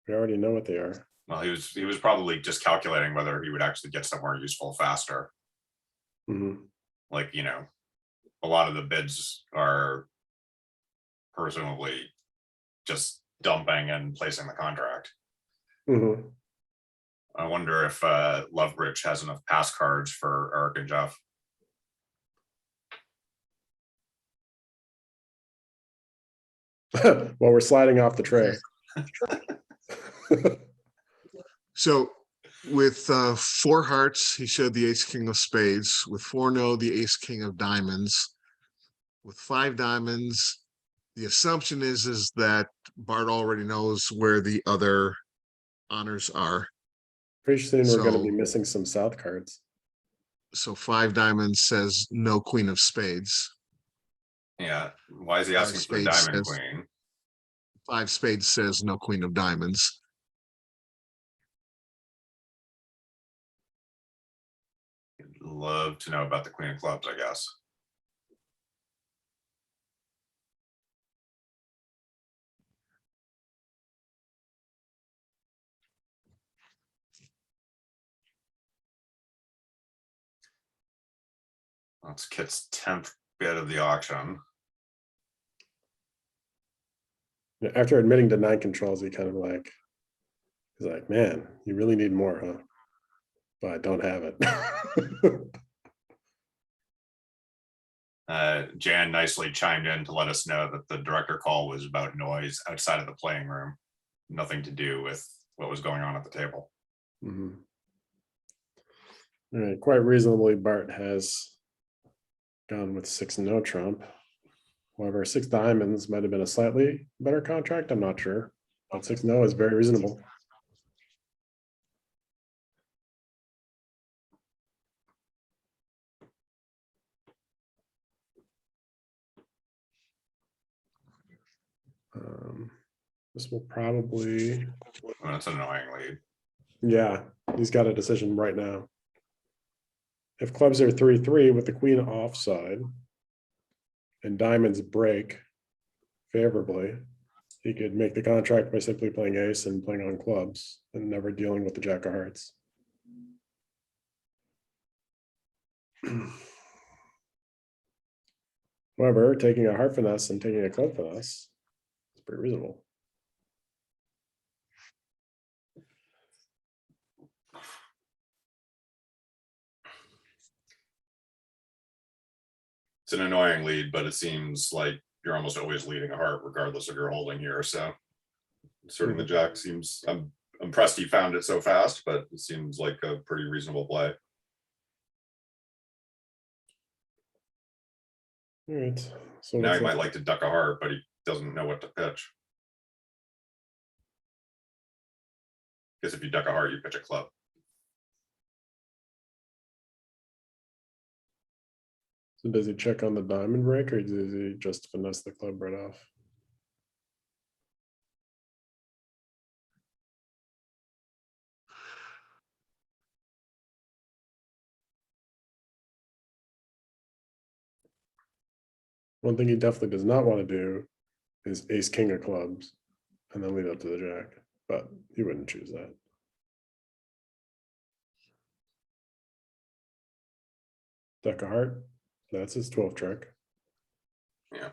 We already know what they are. Well, he was probably just calculating whether he would actually get somewhere useful faster. Mhm. Like, you know, a lot of the bids are presumably just dumping and placing the contract. Mhm. I wonder if Wooldridge has enough pass cards for Eric and Jeff. Well, we're sliding off the tray. So with 4 hearts, he showed the ace king of spades. With 4 no, the ace king of diamonds. With 5 diamonds, the assumption is that Bart already knows where the other honors are. Pretty soon we're going to be So- missing some south cards. So 5 diamonds says no queen of spades. Yeah, why is he asking for the spades diamond says- queen? 5 spades says no queen of diamonds. Love to know about the queen of clubs, I guess. That's Kit's 10th bid of the auction. After admitting to 9 controls, he's like, man, you really need more, huh? But I don't have it. Jan nicely chimed in to let us know that the director call was about noise outside of the playing room, nothing to do with what was going on at the table. Mhm. All right, quite reasonably, Bart has gone with 6 no trump. However, 6 diamonds might have been a slightly better contract. I'm not sure, but 6 no is very reasonable. This will probably, Well, that's an annoying lead. yeah, he's got a decision right now. If clubs are 3-3 with the queen offside and diamonds break favorably, he could make the contract by simply playing ace and playing on clubs and never dealing with the jack of hearts. However, taking a heart finesse and taking a club finesse is pretty reasonable. It's an annoying lead, but it seems like you're almost always leading a heart regardless of your holding here. So sorting the jack seems, I'm impressed he found it so fast, but it seems like a pretty reasonable play. All right. So Now what's he might left? like to duck a heart, but he doesn't know what to pitch. Because if you duck a heart, you pitch a club. So does he check on the diamond break or does he just finesse the club right off? One thing he definitely does not want to do is ace king of clubs and then lead up to the jack, but he wouldn't choose that. Duck a heart, that's his 12th trick. Yeah.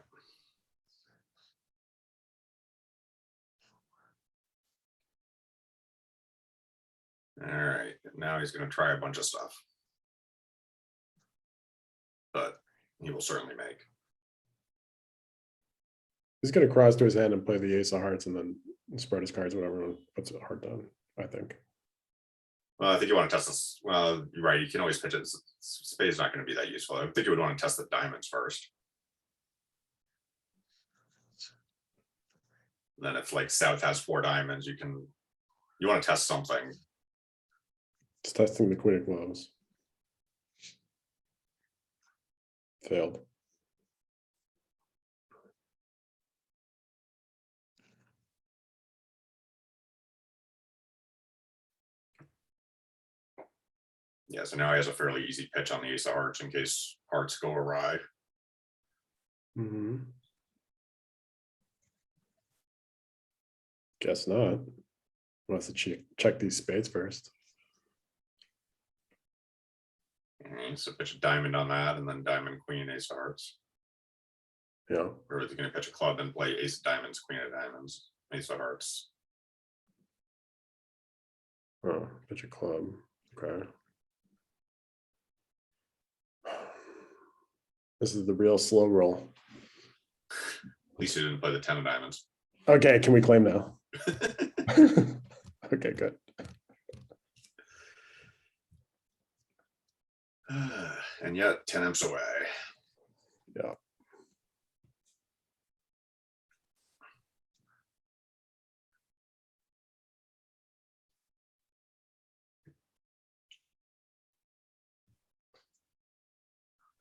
All right, now he's going to try a bunch of stuff. But he will certainly make. He's gonna cross to his hand and play the ace of hearts and then spread his cards, whatever, and puts a heart down, I think. Well, I think you want to test this. Well, you're right. You can always pitch it. Spade's not going to be that useful. I think you would want to test the diamonds first. And then if like South has 4 diamonds, you want to test something. Just testing the queen of clubs. Failed. Yeah, so now he has a fairly easy pitch on the ace of hearts in case hearts go awry. Guess not. Wants to check these spades first. So pitch a diamond on that, and then diamond, queen, ace of hearts. Yeah. Or is he going to pitch a club and play ace of diamonds, queen of diamonds, ace of hearts? Oh, pitch a club. Okay. This is the real slow roll. At least he didn't play the 10 of diamonds. Okay, can we claim now? Okay, good. And yet 10 imps away. Yeah.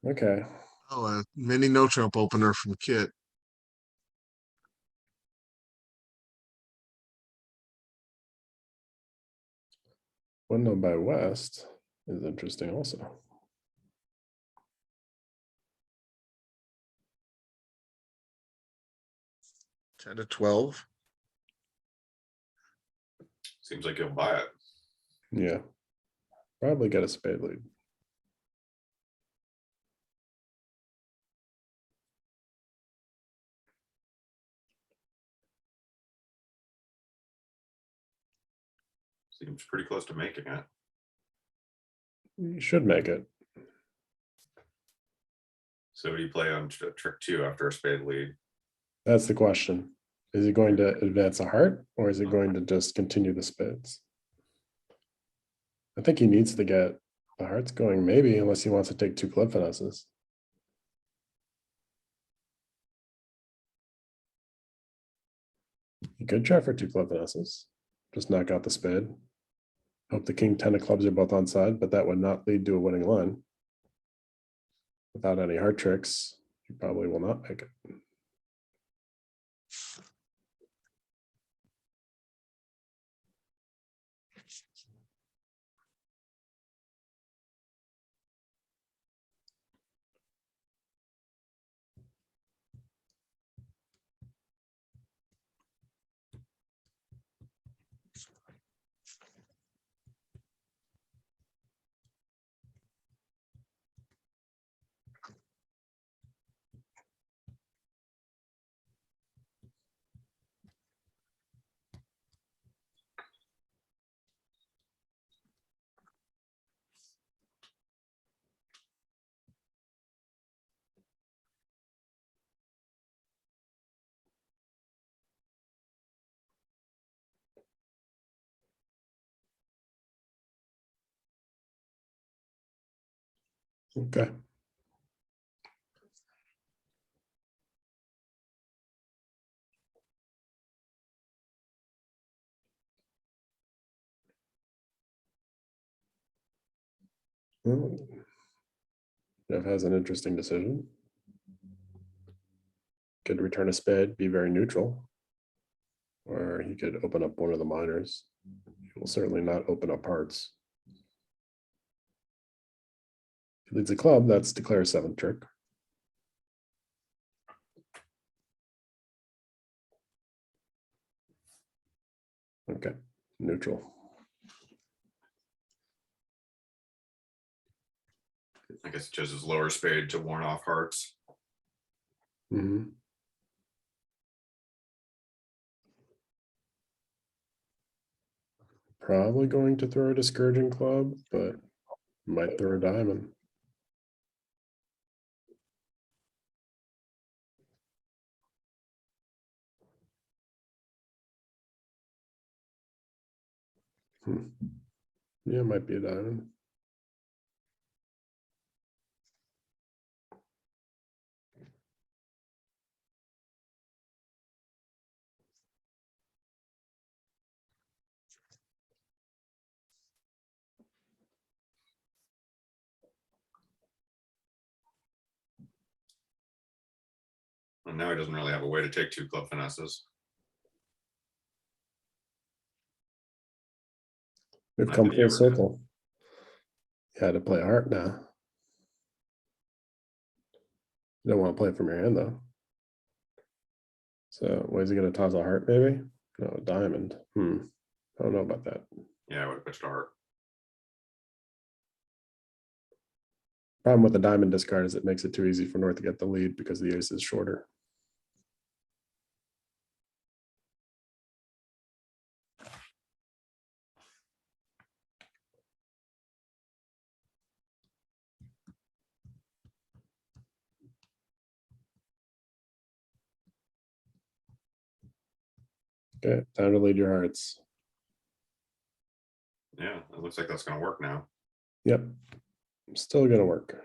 Okay. Oh, a mini no trump opener from Kit. Window by West is interesting also. Ten to 12. Seems like he'll buy it. Yeah. Probably get a spade lead. Seems pretty close to making it. You should make it. So what do you play on trick 2 after a spade lead? That's the question. Is he going to advance a heart or is he going to just continue the spades? I think he needs to get the hearts going, maybe, unless he wants to take 2 club finesses. He could try for 2 club finesses. Just knock out the spade. Hope the king 10 of clubs are both on side, but that would not lead to a winning line. Without any heart tricks, he probably will not make it. Okay. Well, Jeff has an interesting decision. Could return a spade, be very neutral. Or he could open up one of the minors. He will certainly not open up hearts. If he leads a club, that's declare 7th trick. Okay, neutral. I guess he chooses lower spade to warn off hearts. Mhm. Probably going to throw a discouraging club, but might throw a diamond. Yeah, might be a diamond. And now he doesn't really have a way to take 2 club finesses. We've Not come that he full ever did. circle. You had to play heart now. You don't want to play it from your hand though. So what is he going to toss a heart maybe? No, a diamond. I don't know about that. Yeah, I would have pitched a heart. Problem with the diamond discard is it makes it too easy for North to get the lead because the ace is shorter. Okay, time to lead your hearts. Yeah, it looks like that's going to work now. Yep, still going to work.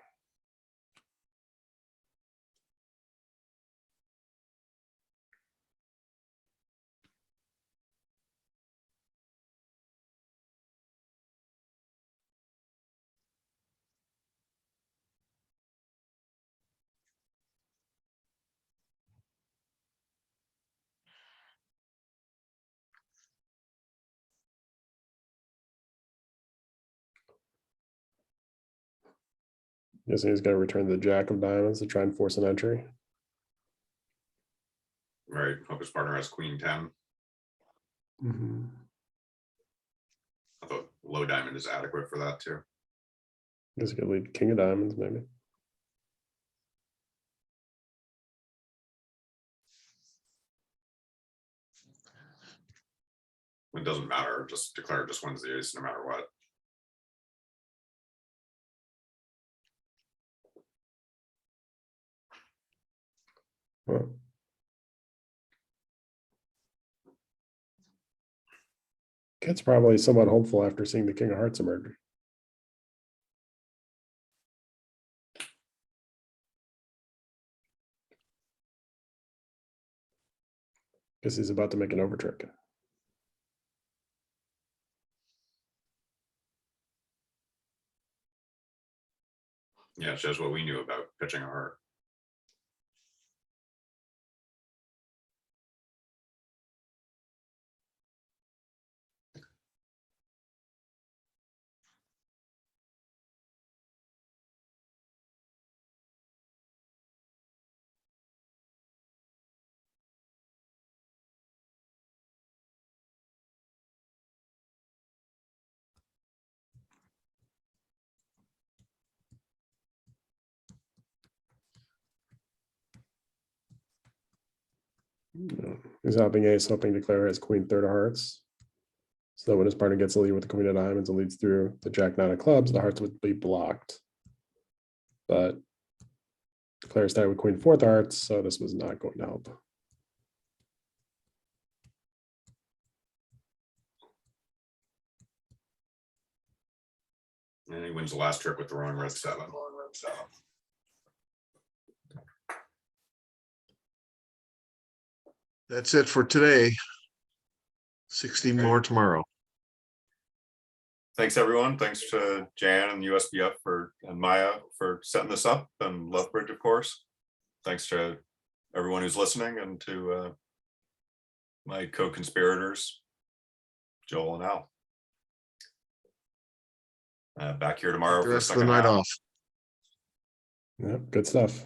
Guessing he's going to return the jack of diamonds to try and force an entry. Right. Hope his partner has queen 10. I thought low diamond is adequate for that too. Guess he could lead king of diamonds maybe. It doesn't matter. Just declare just wins the ace no matter what. Well, Kit's probably somewhat hopeful after seeing the king of hearts emerge. Guess he's about to make an over trick. Yeah, it shows what we knew about pitching a heart. No. He's hopping ace, hoping to declare his queen 3rd of hearts. So when his partner gets the lead with the queen of diamonds and leads through the jack 9 of clubs, the hearts would be blocked. But declare started with queen 4th hearts, so this was not going to help. And he wins the last trick with the wrong red 7. So. That's it for today. 60 more tomorrow. Thanks, everyone. Thanks to Jan and USBF and Maya for setting this up, and Lovebridge, of course. Thanks to everyone who's listening, and to my co-conspirators, Joel and Al. Back here tomorrow The for the rest of the second night half. off. Yep, good stuff.